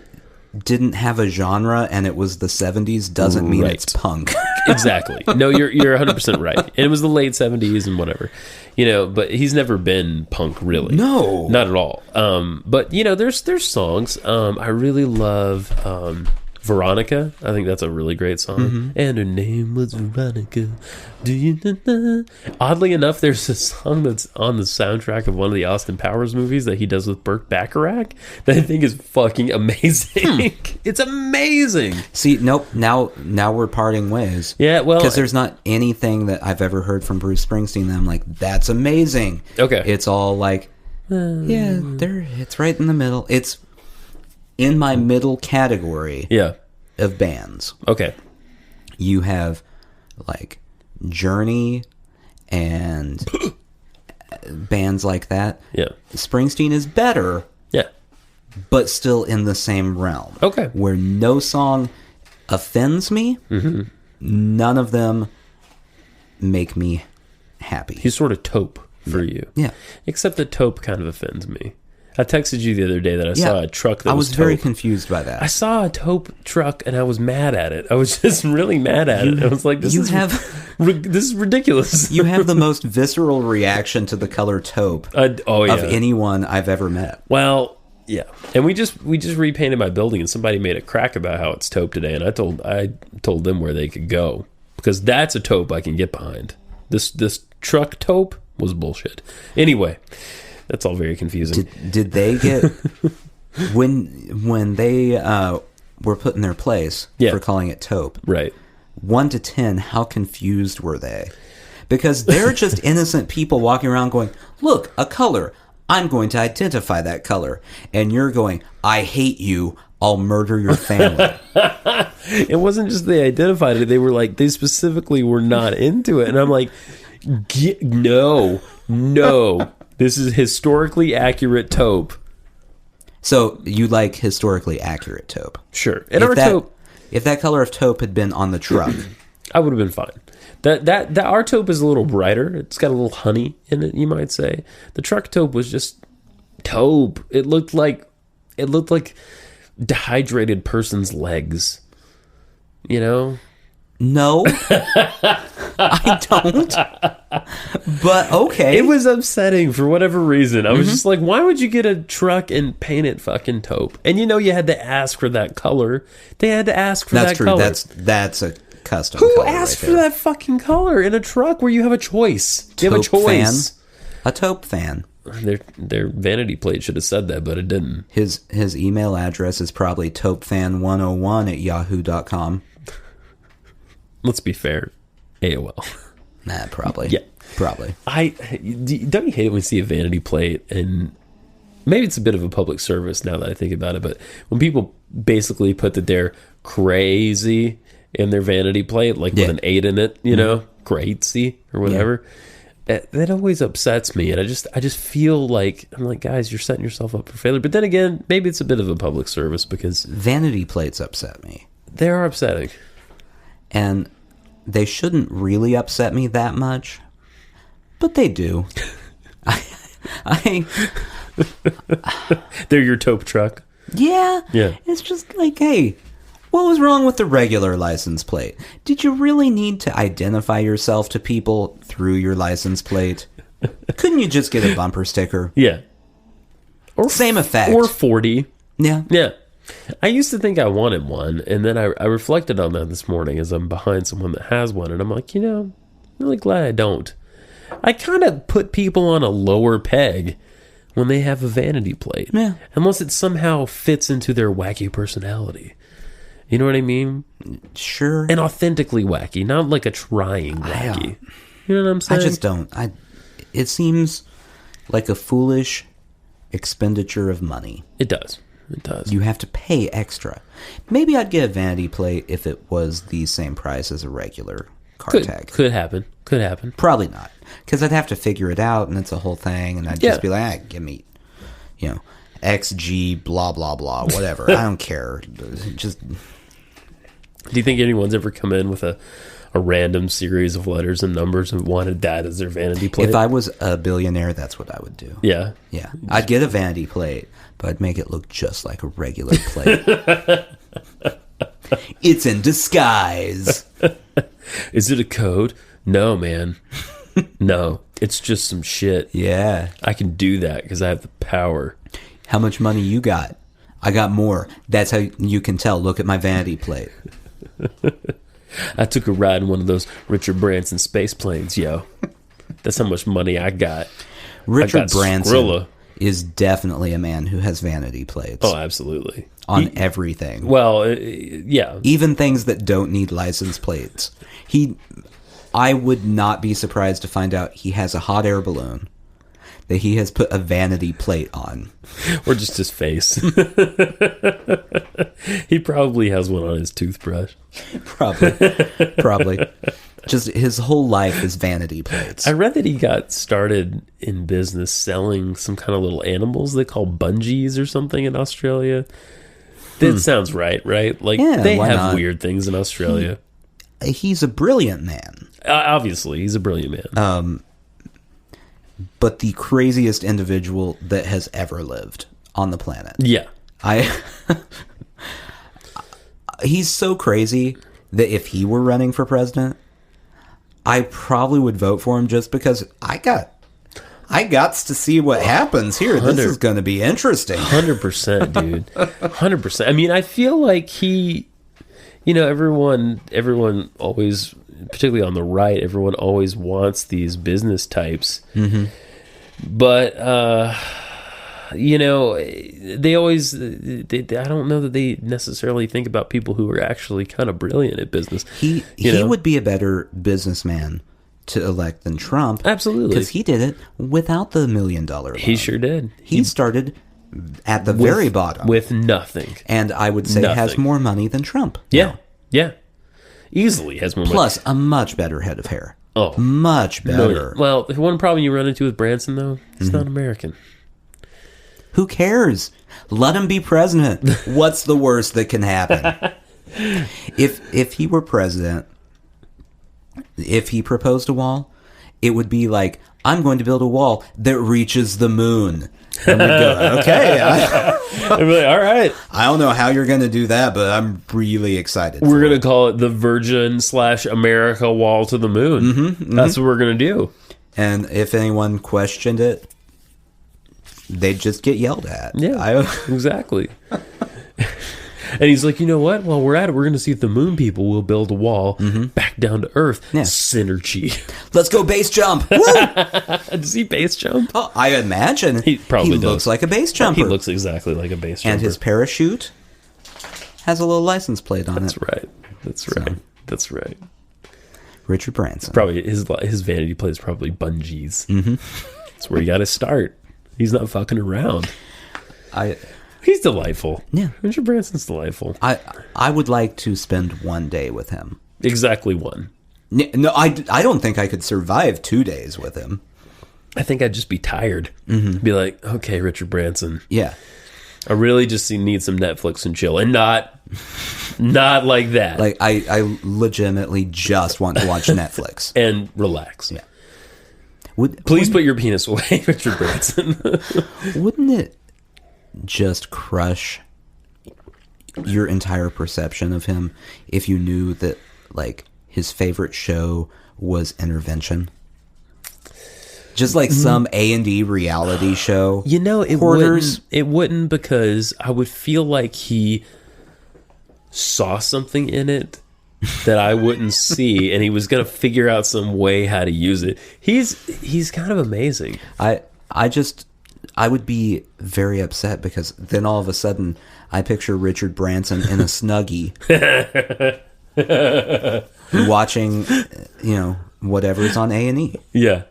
didn't have a genre and it was the 70s doesn't mean it's punk. Exactly. No, you're 100% right. And it was the late 70s and whatever. You know, but he's never been punk, really. No. Not at all. But, you know, there's songs. I really love Veronica. I think that's a really great song. Mm-hmm. And her name was Veronica. Do you know? Oddly enough, there's a song that's on the soundtrack of one of the Austin Powers movies that he does with Burt Bacharach that I think is fucking amazing. It's amazing. See, nope. Now we're parting ways. Yeah, well, because there's not anything that I've ever heard from Bruce Springsteen that I'm like, that's amazing. Okay. It's all like, it's right in the middle. It's in my middle category of bands. Okay. You have like Journey and bands like that. Yeah. Springsteen is better. Yeah. But still in the same realm. Okay. Where no song offends me. Mm-hmm. None of them make me happy. He's sort of Taupe for you. Yeah. Except that Taupe kind of offends me. I texted you the other day that I saw a truck that was I was very Taupe. confused by that. I saw a Taupe truck and I was mad at it. I was just really mad at it. I was like, this is ridiculous. You have the most visceral reaction to the color taupe of anyone I've ever met. Well, yeah. And we just repainted my building and somebody made a crack about how it's Taupe today, and I told them where they could go because that's a Taupe I can get behind. This truck Taupe was bullshit. Anyway, that's all very confusing. Did they get when they were put in their place for calling it Taupe? Right. 1 to 10, how confused were they? Because they're just innocent people walking around going, "Look, a color. I'm going to identify that color." And you're going, "I hate you. I'll murder your family." It wasn't just they identified it. They were like, they specifically were not into it. And I'm like, no. This is historically accurate Taupe. So you like historically accurate Taupe? Sure. And if that color of Taupe had been on the truck, I would have been fine. That our Taupe is a little brighter. It's got a little honey in it, you might say. The truck Taupe was just Taupe. It looked like dehydrated person's legs. You know? No, I don't. But okay. It was upsetting for whatever reason. I was just like, why would you get a truck and paint it fucking Taupe? And you know you had to ask for that color. They had to ask for that color. That's a custom Who color. asked for that fucking color in a truck where you have a choice? You have a choice. A Taupe fan. Their vanity plate should have said that, but it didn't. His email address is probably taupefan101@yahoo.com. Let's be fair. AOL. Nah, probably. Yeah. Probably. Don't you hate it when you see a vanity plate, and maybe it's a bit of a public service now that I think about it, but when people basically put that they're crazy in their vanity plate, like with an 8 in it, you know, crazy or whatever, that always upsets me. And I just feel like, I'm like, guys, you're setting yourself up for failure. But then again, maybe it's a bit of a public service because vanity plates upset me. They are upsetting. And they shouldn't really upset me that much, but they do. They're your Taupe truck. Yeah. It's just like, hey, what was wrong with the regular license plate? Did you really need to identify yourself to people through your license plate? Couldn't you just get a bumper sticker? Yeah. Or same effect. Or 40. Yeah. I used to think I wanted one, and then I reflected on that this morning as I'm behind someone that has one, and I'm like, I'm really glad I don't. I kind of put people on a lower peg when they have a vanity plate. Yeah. Unless it somehow fits into their wacky personality. You know what I mean? Sure. And authentically wacky, not like a trying wacky. You know what I'm saying? I just don't. It seems like a foolish expenditure of money. It does. It does. You have to pay extra. Maybe I'd get a vanity plate if it was the same price as a regular car tag. Could happen. Could happen. Probably not, because I'd have to figure it out, and it's a whole thing, and I'd just be like, give me, XG, blah, blah, blah, whatever. I don't care. Just. Do you think anyone's ever come in with a random series of letters and numbers and wanted that as their vanity plate? If I was a billionaire, that's what I would do. Yeah. Yeah. I'd get a vanity plate, but I'd make it look just like a regular plate. It's in disguise. Is it a code? No, man. No. It's just some shit. Yeah. I can do that because I have the power. How much money you got? I got more. That's how you can tell. Look at my vanity plate. I took a ride in one of those Richard Branson space planes, yo. That's how much money I got. Richard Branson Skrilla. is definitely a man who has vanity plates. Oh, absolutely. On everything. Well, yeah. Even things that don't need license plates. I would not be surprised to find out he has a hot air balloon that he has put a vanity plate on. Or just his face. He probably has one on his toothbrush. Probably. Just his whole life is vanity plates. I read that he got started in business selling some kind of little animals they call bungees or something in Australia. That sounds right? Like, Yeah, they why have not? weird things in Australia. He's a brilliant man. Obviously, he's a brilliant man. But the craziest individual that has ever lived on the planet. Yeah. He's so crazy that if he were running for president, I probably would vote for him just because I got to see what happens here. This is going to be interesting. 100%, dude. 100%. I mean, I feel like he, everyone always, particularly on the right, everyone always wants these business types. Mm-hmm. But, they always, I don't know that they necessarily think about people who are actually kind of brilliant at business. He would be a better businessman to elect than Trump. Absolutely. Because he did it without the $1 million loan. He sure did. He started at the very bottom. With nothing. And I would say has Nothing. more money than Trump. Yeah. now. Yeah. Easily has more money. Plus, a much better head of hair. Oh. Much better. Well, the one problem you run into with Branson, though, he's not American. Who cares? Let him be president. What's the worst that can happen? If he were president, if he proposed a wall, it would be like, I'm going to build a wall that reaches the moon. And we'd go, okay. I'd be like, all right. I don't know how you're going to do that, but I'm really excited. We're going to call it the Virgin/America Wall to the Moon. Mm-hmm. That's what we're going to do. And if anyone questioned it, they'd just get yelled at. Yeah, exactly. And he's like, you know what? While we're at it, we're going to see if the moon people will build a wall back down to Earth. Yeah. Synergy. Let's go base jump. Woo! Does he base jump? Oh, I imagine He probably does. looks like a base jumper. He looks exactly like a base jumper. And his parachute has a little license plate on That's it. right. That's right. That's right. Richard Branson. Probably his vanity plate is probably bungees. Mm-hmm. That's where you got to start. He's not fucking around. He's delightful. Yeah. Richard Branson's delightful. I would like to spend one day with him. Exactly one. No, I don't think I could survive 2 days with him. I think I'd just be tired. Mm-hmm. Be like, okay, Richard Branson. Yeah. I really just need some Netflix and chill. And not like that. Like, I legitimately just want to watch Netflix. And relax. Yeah. Please put your penis away, Richard Branson. Wouldn't it just crush your entire perception of him if you knew that, like, his favorite show was Intervention? Just like some A&E reality show. It wouldn't because I would feel like he saw something in it that I wouldn't see, and he was going to figure out some way how to use it. He's kind of amazing. I would be very upset because then all of a sudden I picture Richard Branson in a Snuggie watching, whatever's on A&E. Yeah.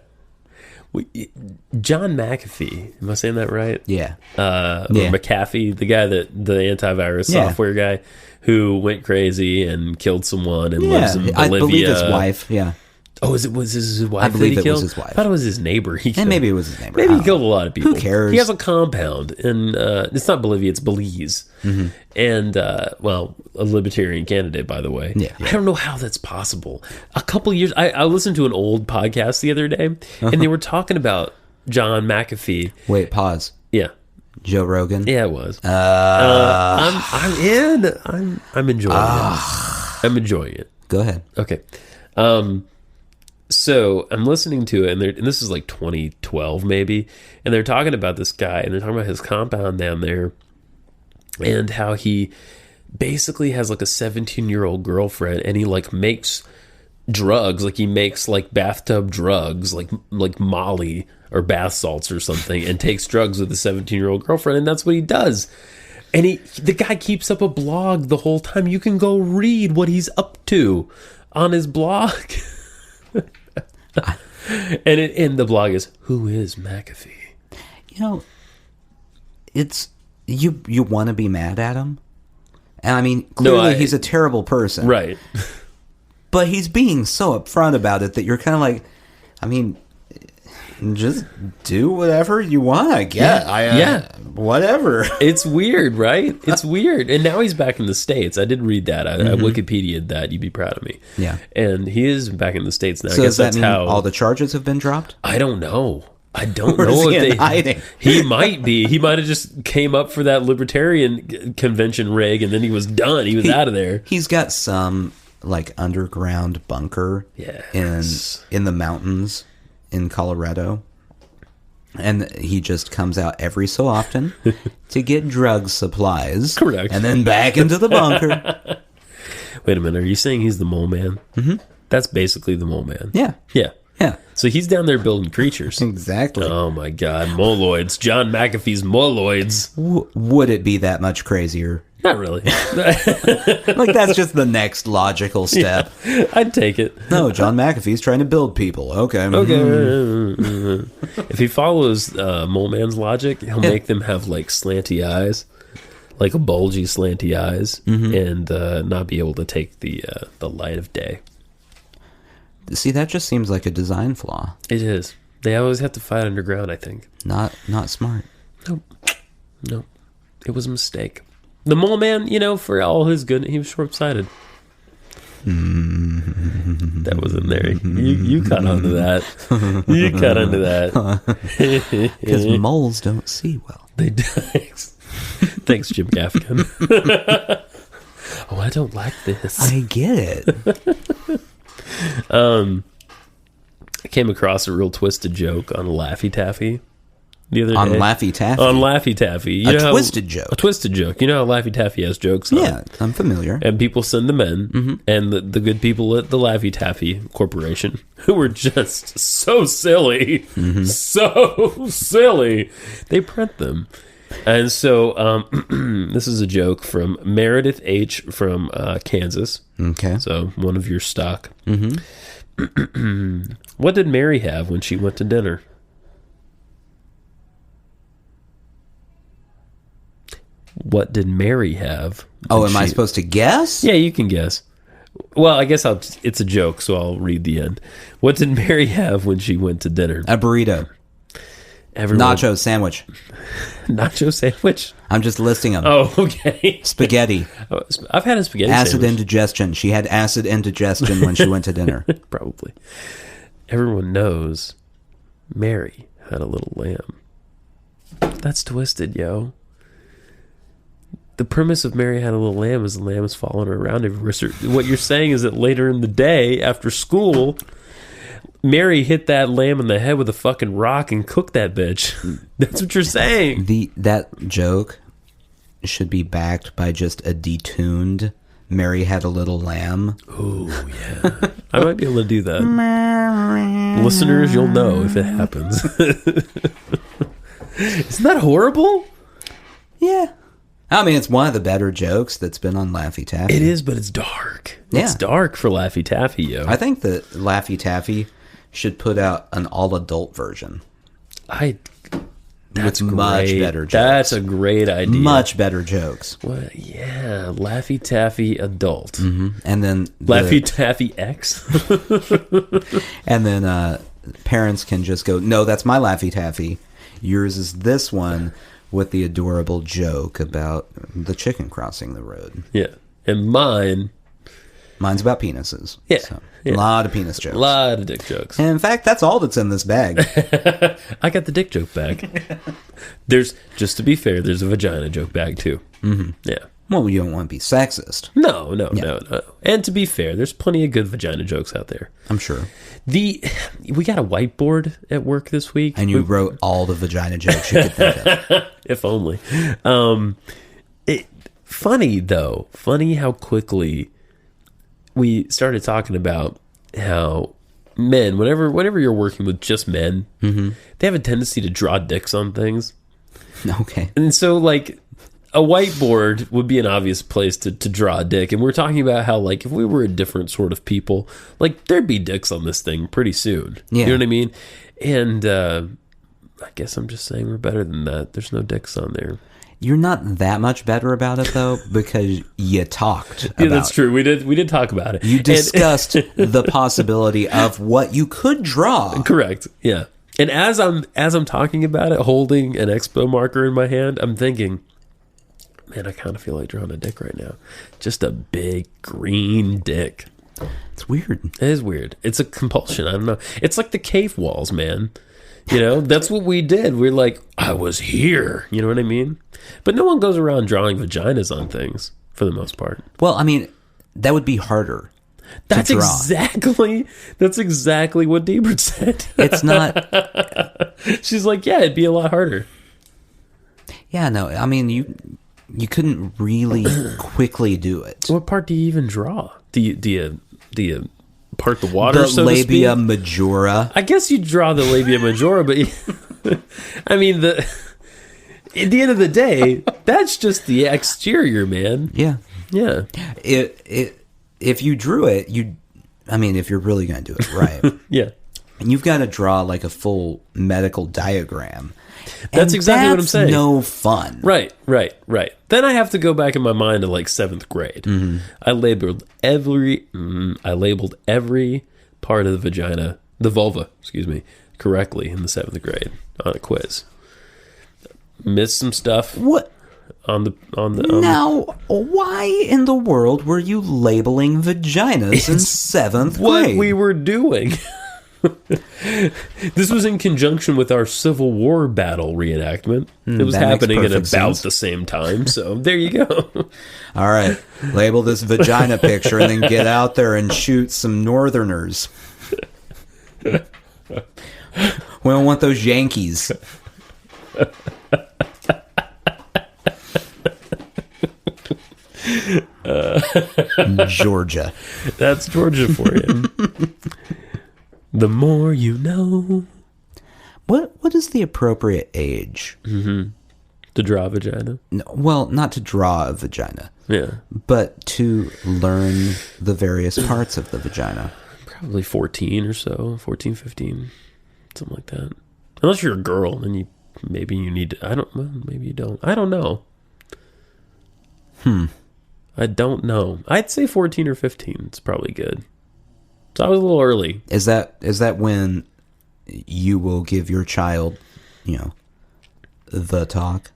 John McAfee. Am I saying that right? Yeah. Or McAfee, the guy the antivirus software guy who went crazy and killed someone and lives in Bolivia. I believe his wife. Yeah. Oh, was this his wife? I believe that he it was killed? his wife. I thought it was his neighbor. And maybe it was his neighbor. Maybe he killed a lot of people. Who cares? He has a compound in it's not Bolivia, it's Belize, and a libertarian candidate, by the way. Yeah. I don't know how that's possible. A couple years, I listened to an old podcast the other day, and they were talking about John McAfee. Wait, pause. Yeah. Joe Rogan. Yeah, it was. I'm in. I'm enjoying it. I'm enjoying it. Go ahead. Okay. So I'm listening to it, and this is like 2012 maybe, and they're talking about this guy, and they're talking about his compound down there, and how he basically has like a 17-year-old girlfriend, and he like makes drugs, like he makes like bathtub drugs, like Molly or bath salts or something, and takes drugs with a 17-year-old girlfriend, and that's what he does. And the guy keeps up a blog the whole time. You can go read what he's up to on his blog. and the blog is, who is McAfee? You know, it's you want to be mad at him, and I mean, clearly he's a terrible person, right? But he's being so upfront about it that you're kind of like, I mean, just do whatever you want, I guess. Whatever. It's weird, right? It's weird. And now he's back in the States. I did read that. I Wikipedia'd that. You'd be proud of me. Yeah. And he is back in the States now. So I guess does that that's mean how all the charges have been dropped? I don't know. I don't Or know is he if in they. hiding? He might be. He might have just came up for that libertarian convention rig, and then he was done. He was out of there. He's got some like underground bunker in the mountains in Colorado. And he just comes out every so often to get drug supplies. Correct. And then back into the bunker. Wait a minute. Are you saying he's the mole man? Mm-hmm. That's basically the mole man. Yeah. Yeah. Yeah. So he's down there building creatures. Exactly. Oh, my God. Moloids. John McAfee's Moloids. Would it be that much crazier? Not really. Like, that's just the next logical step. Yeah, I'd take it. No, John McAfee's trying to build people. Okay. Okay. If he follows Mole Man's logic, he'll make them have like slanty eyes, like a bulgy slanty eyes, and not be able to take the light of day. See, that just seems like a design flaw. It is. They always have to fight underground, I think. Not smart. Nope. It was a mistake. The Mole Man, for all his good, he was short-sighted. That was in there. You caught onto that. You caught onto that. Because moles don't see well. They do. Thanks, Jim Gaffigan. Oh, I don't like this. I get it. I came across a real twisted joke on Laffy Taffy the other day. On Laffy Taffy? On Laffy Taffy. Twisted joke. A twisted joke. You know how Laffy Taffy has jokes on? Yeah, I'm familiar. And people send them in, and the good people at the Laffy Taffy Corporation, who were just so silly, so silly, they print them. And so this is a joke from Meredith H. from Kansas. Okay. So one of your stock. What did Mary have when she went to dinner? What did Mary have? Oh, am I supposed to guess? Yeah, you can guess. Well, I guess it's a joke, so I'll read the end. What did Mary have when she went to dinner? A burrito. Nacho sandwich. Nacho sandwich? I'm just listing them. Oh, okay. Spaghetti. Oh, I've had a spaghetti acid sandwich. indigestion. She had acid indigestion when she went to dinner. Probably. Everyone knows Mary had a little lamb. That's twisted, yo. The premise of Mary Had a Little Lamb is the lamb is following her around everywhere. So what you're saying is that later in the day, after school, Mary hit that lamb in the head with a fucking rock and cooked that bitch. That's what you're saying. That joke should be backed by just a detuned Mary Had a Little Lamb. Ooh, yeah. I might be able to do that. Listeners, you'll know if it happens. Isn't that horrible? Yeah. I mean, it's one of the better jokes that's been on Laffy Taffy. It is, but it's dark. Yeah. It's dark for Laffy Taffy, yo. I think that Laffy Taffy should put out an all-adult version. That's with great. much better jokes. That's a great idea. Much better jokes. Well, yeah, Laffy Taffy adult. Mm-hmm. And then Laffy Taffy X. And then parents can just go, no, that's my Laffy Taffy. Yours is this one with the adorable joke about the chicken crossing the road. Yeah. And Mine's about penises. Yeah. So, Yeah. A lot of penis jokes. A lot of dick jokes. And in fact, that's all that's in this bag. I got the dick joke bag. Just to be fair, there's a vagina joke bag too. Mm-hmm. Yeah. Well, you don't want to be sexist. No. And to be fair, there's plenty of good vagina jokes out there. I'm sure. We got a whiteboard at work this week. And you wrote all the vagina jokes you could think of. If only. Funny how quickly we started talking about how men, whenever you're working with just men, they have a tendency to draw dicks on things. Okay. And so, like, a whiteboard would be an obvious place to draw a dick. And we're talking about how, like, if we were a different sort of people, like, there'd be dicks on this thing pretty soon. Yeah. You know what I mean? And I guess I'm just saying we're better than that. There's no dicks on there. You're not that much better about it, though, because you talked about Yeah, that's true. We did talk about it. You discussed the possibility of what you could draw. Correct. Yeah. And as I'm talking about it, holding an expo marker in my hand, I'm thinking, man, I kind of feel like drawing a dick right now. Just a big green dick. It's weird. It is weird. It's a compulsion. I don't know. It's like the cave walls, man. You know, that's what we did. We're like, I was here. You know what I mean? But no one goes around drawing vaginas on things for the most part. Well, I mean, that would be harder. That's to draw. exactly what Deebert said. It's not. She's like, yeah, it'd be a lot harder. Yeah, no. I mean, you couldn't really quickly do it. What part do you even draw? Do you part the water? The so labia to speak? majora. I guess you draw the labia majora, but I mean at the end of the day, that's just the exterior, man. Yeah. Yeah. If you drew it, if you're really going to do it right, Yeah. you've got to draw like a full medical diagram. That's exactly what I'm that's saying. No fun. Right. Then I have to go back in my mind to like 7th grade. Mm-hmm. I labeled every part of the vagina, the vulva, correctly in the 7th grade on a quiz. Missed some stuff. What? Now, why in the world were you labeling vaginas in 7th grade? What we were doing. This was in conjunction with our Civil War battle reenactment. It was happening at about the same time, so there you go. All right, label this vagina picture and then get out there and shoot some Northerners. We don't want those Yankees. Georgia. That's Georgia for you. The more you know. What is the appropriate age? Mm-hmm. To draw a vagina? No, well, not to draw a vagina. Yeah. But to learn the various parts of the vagina. Probably 14 or so. 14, 15. Something like that. Unless you're a girl, then maybe you need to... maybe you don't. I don't know. I don't know. I'd say 14 or 15. It's probably good. So I was a little early. Is that when you will give your child, the talk?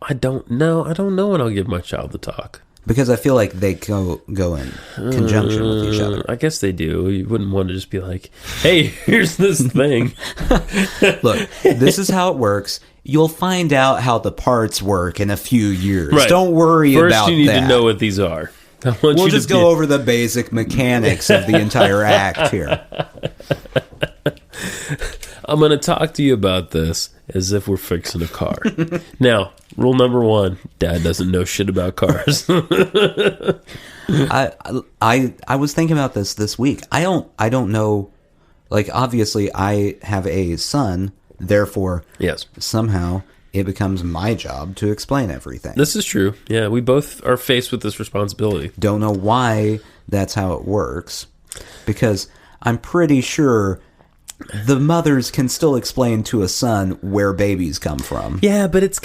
I don't know. I don't know when I'll give my child the talk. Because I feel like they go in conjunction with each other. I guess they do. You wouldn't want to just be like, hey, here's this thing. Look, this is how it works. You'll find out how the parts work in a few years. Right. Don't worry about that. First, you need to know what these are. We'll just go over the basic mechanics of the entire act here. I'm going to talk to you about this as if we're fixing a car. Now, rule number 1, Dad doesn't know shit about cars. I was thinking about this week. I don't know. Like, obviously, I have a son, therefore, yes, somehow it becomes my job to explain everything. This is true. Yeah, we both are faced with this responsibility. Don't know why that's how it works, because I'm pretty sure the mothers can still explain to a son where babies come from. Yeah, but it's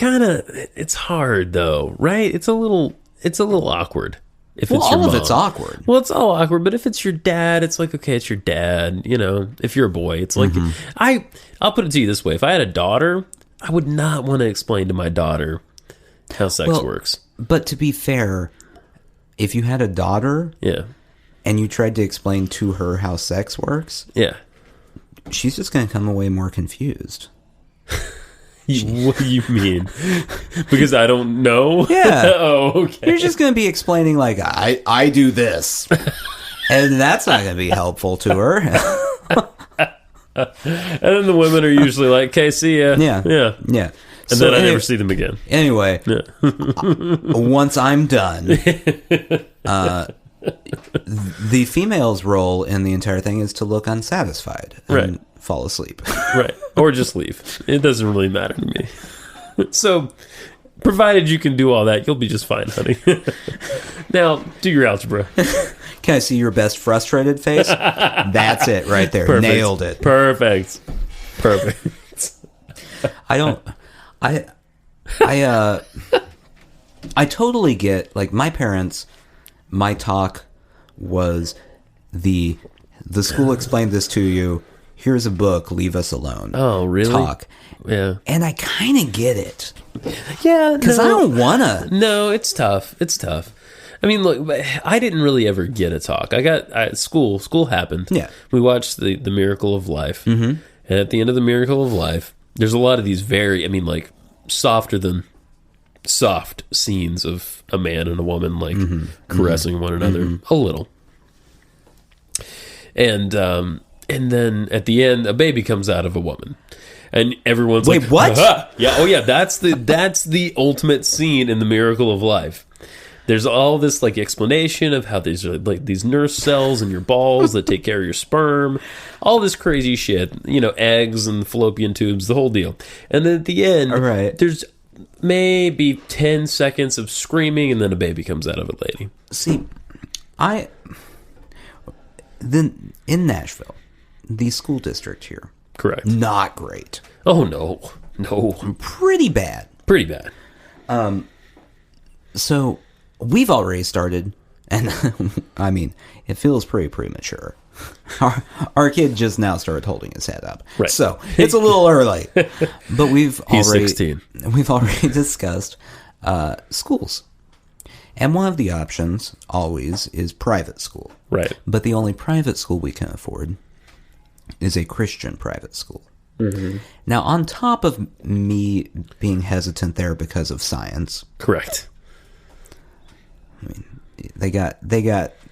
hard though, right? It's a little awkward. If Well, it's your all of mom. it's awkward. Well, it's all awkward, but if it's your dad, it's like, okay, it's your dad. You know, if you're a boy, it's like, I'll put it to you this way. If I had a daughter, I would not want to explain to my daughter how sex works. But to be fair, if you had a daughter Yeah. and you tried to explain to her how sex works, Yeah. she's just going to come away more confused. What do you mean? Because I don't know? Yeah. Oh, okay. You're just going to be explaining like, I do this. And that's not going to be helpful to her. And then the women are usually like, okay, see ya. Yeah. Yeah. Yeah. And then I never see them again. Anyway, once I'm done, the female's role in the entire thing is to look unsatisfied and fall asleep. Right. Or just leave. It doesn't really matter to me. So, provided you can do all that, you'll be just fine, honey. Now, do your algebra. Can I see your best frustrated face? That's it right there. Perfect. Nailed it. Perfect. I totally get, like, my parents, my talk was the school explained this to you. Here's a book, leave us alone. Oh, really? Talk. Yeah. And I kind of get it. Yeah. Because I don't want to. No, it's tough. It's tough. I mean, look, I didn't really ever get a talk. School happened. Yeah. We watched the Miracle of Life. Mm-hmm. And at the end of the Miracle of Life, there's a lot of these softer than soft scenes of a man and a woman, like, caressing one another a little. And then at the end, a baby comes out of a woman. And everyone's Wait, like, what? "Aha!" Yeah, oh yeah, that's the ultimate scene in the Miracle of Life. There's all this like explanation of how these are like these nurse cells in your balls that take care of your sperm, all this crazy shit, you know, eggs and fallopian tubes, the whole deal. And then at the end, there's maybe 10 seconds of screaming, and then a baby comes out of a lady. See, then in Nashville, the school district here, Correct. not great. Oh no, Pretty bad. pretty bad. So we've already started, and I mean, it feels pretty premature. Our kid just now started holding his head up, Right. So it's a little early. But He's 16. We've already discussed schools, and one of the options always is private school. Right. But the only private school we can afford is a Christian private school. Mm-hmm. Now, on top of me being hesitant there because of science, Correct. I mean, they got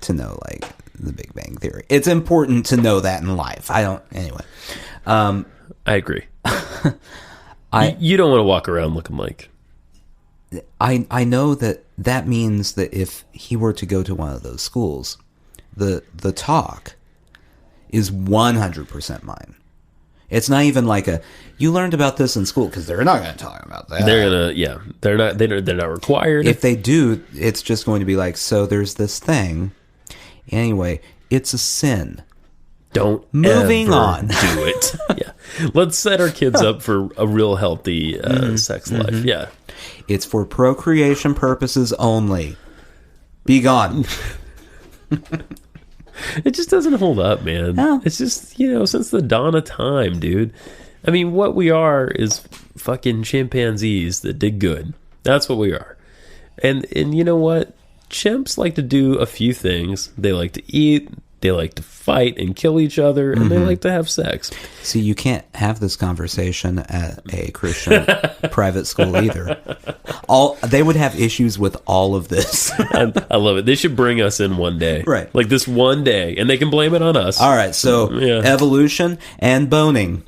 to know like the Big Bang Theory. It's important to know that in life. Anyway. I agree. You don't want to walk around looking like. I know that means that if he were to go to one of those schools, the talk is 100% mine. It's not even like you learned about this in school, because they're not going to talk about that. They're not required. If they do, it's just going to be like, so there's this thing. Anyway, it's a sin. Don't Moving ever on. do it. Yeah. Let's set our kids up for a real healthy sex life. Yeah. It's for procreation purposes only. Be gone. It just doesn't hold up, man. No. It's just, since the dawn of time, dude. I mean, what we are is fucking chimpanzees that did good. That's what we are. And you know what? Chimps like to do a few things. They like to eat, they like to fight and kill each other, and they like to have sex. See, you can't have this conversation at a Christian private school either. They would have issues with all of this. I love it. They should bring us in one day. Right. Like this one day, and they can blame it on us. All right, so evolution and boning.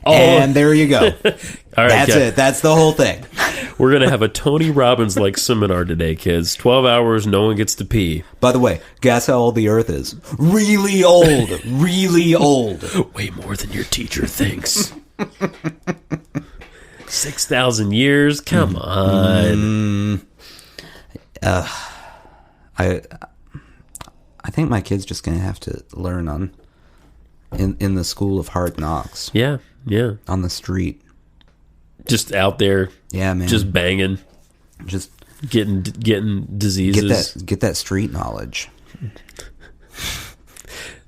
Oh. And there you go. All right, That's it. That's the whole thing. We're going to have a Tony Robbins-like seminar today, kids. 12 hours, no one gets to pee. By the way, guess how old the Earth is? Really old. Really old. Way more than your teacher thinks. 6,000 years? Come on. I think my kid's just going to have to learn on in the school of hard knocks. Yeah, yeah. On the street. Just out there. Yeah, man. Just banging. Just getting diseases. Get that street knowledge.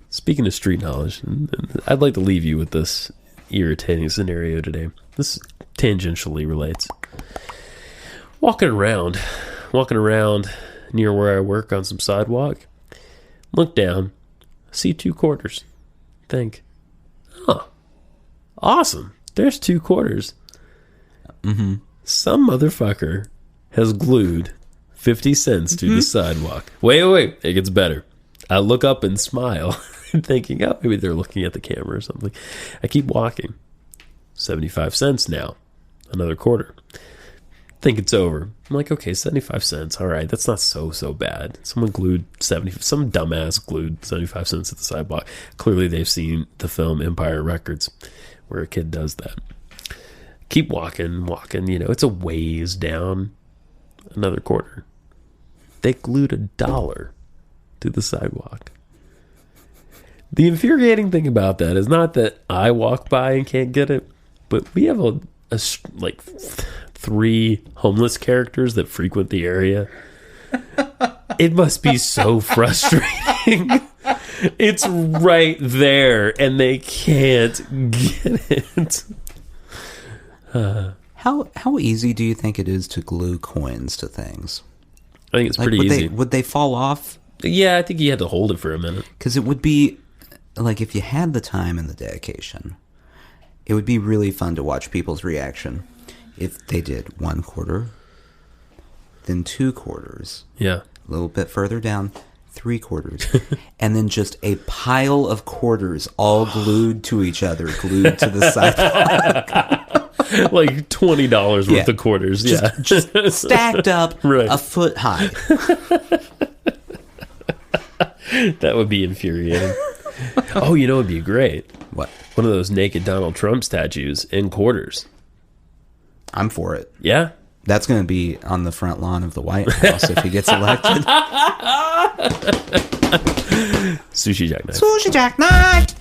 Speaking of street knowledge, I'd like to leave you with this irritating scenario today. This tangentially relates. Walking around near where I work on some sidewalk, look down, see 2 quarters. Think, oh, awesome. There's 2 quarters. Mm-hmm. Some motherfucker has glued 50 cents to the sidewalk. Wait. It gets better. I look up and smile, thinking, oh, maybe they're looking at the camera or something. I keep walking. 75 cents now. Another quarter. Think it's over. I'm like, okay, 75 cents. All right, that's not so bad. Some dumbass glued 75 cents at the sidewalk. Clearly they've seen the film Empire Records, where a kid does that. Keep walking, it's a ways down. Another quarter. They glued $1 to the sidewalk. The infuriating thing about that is not that I walk by and can't get it, but we have like 3 homeless characters that frequent the area. It must be so frustrating. It's right there and they can't get it. How easy do you think it is to glue coins to things? I think it's pretty easy. Would they fall off? Yeah, I think you had to hold it for a minute. Because it would be, like, if you had the time and the dedication, it would be really fun to watch people's reaction if they did 1 quarter, then 2 quarters. Yeah. A little bit further down, 3 quarters. And then just a pile of quarters all glued to each other, glued to the sidewalk. Like $20 worth of quarters. Just stacked up right. a foot high. That would be infuriating. Oh, it'd be great. What? One of those naked Donald Trump statues in quarters. I'm for it. Yeah? That's going to be on the front lawn of the White House if he gets elected. Sushi jackknife. Sushi jackknife!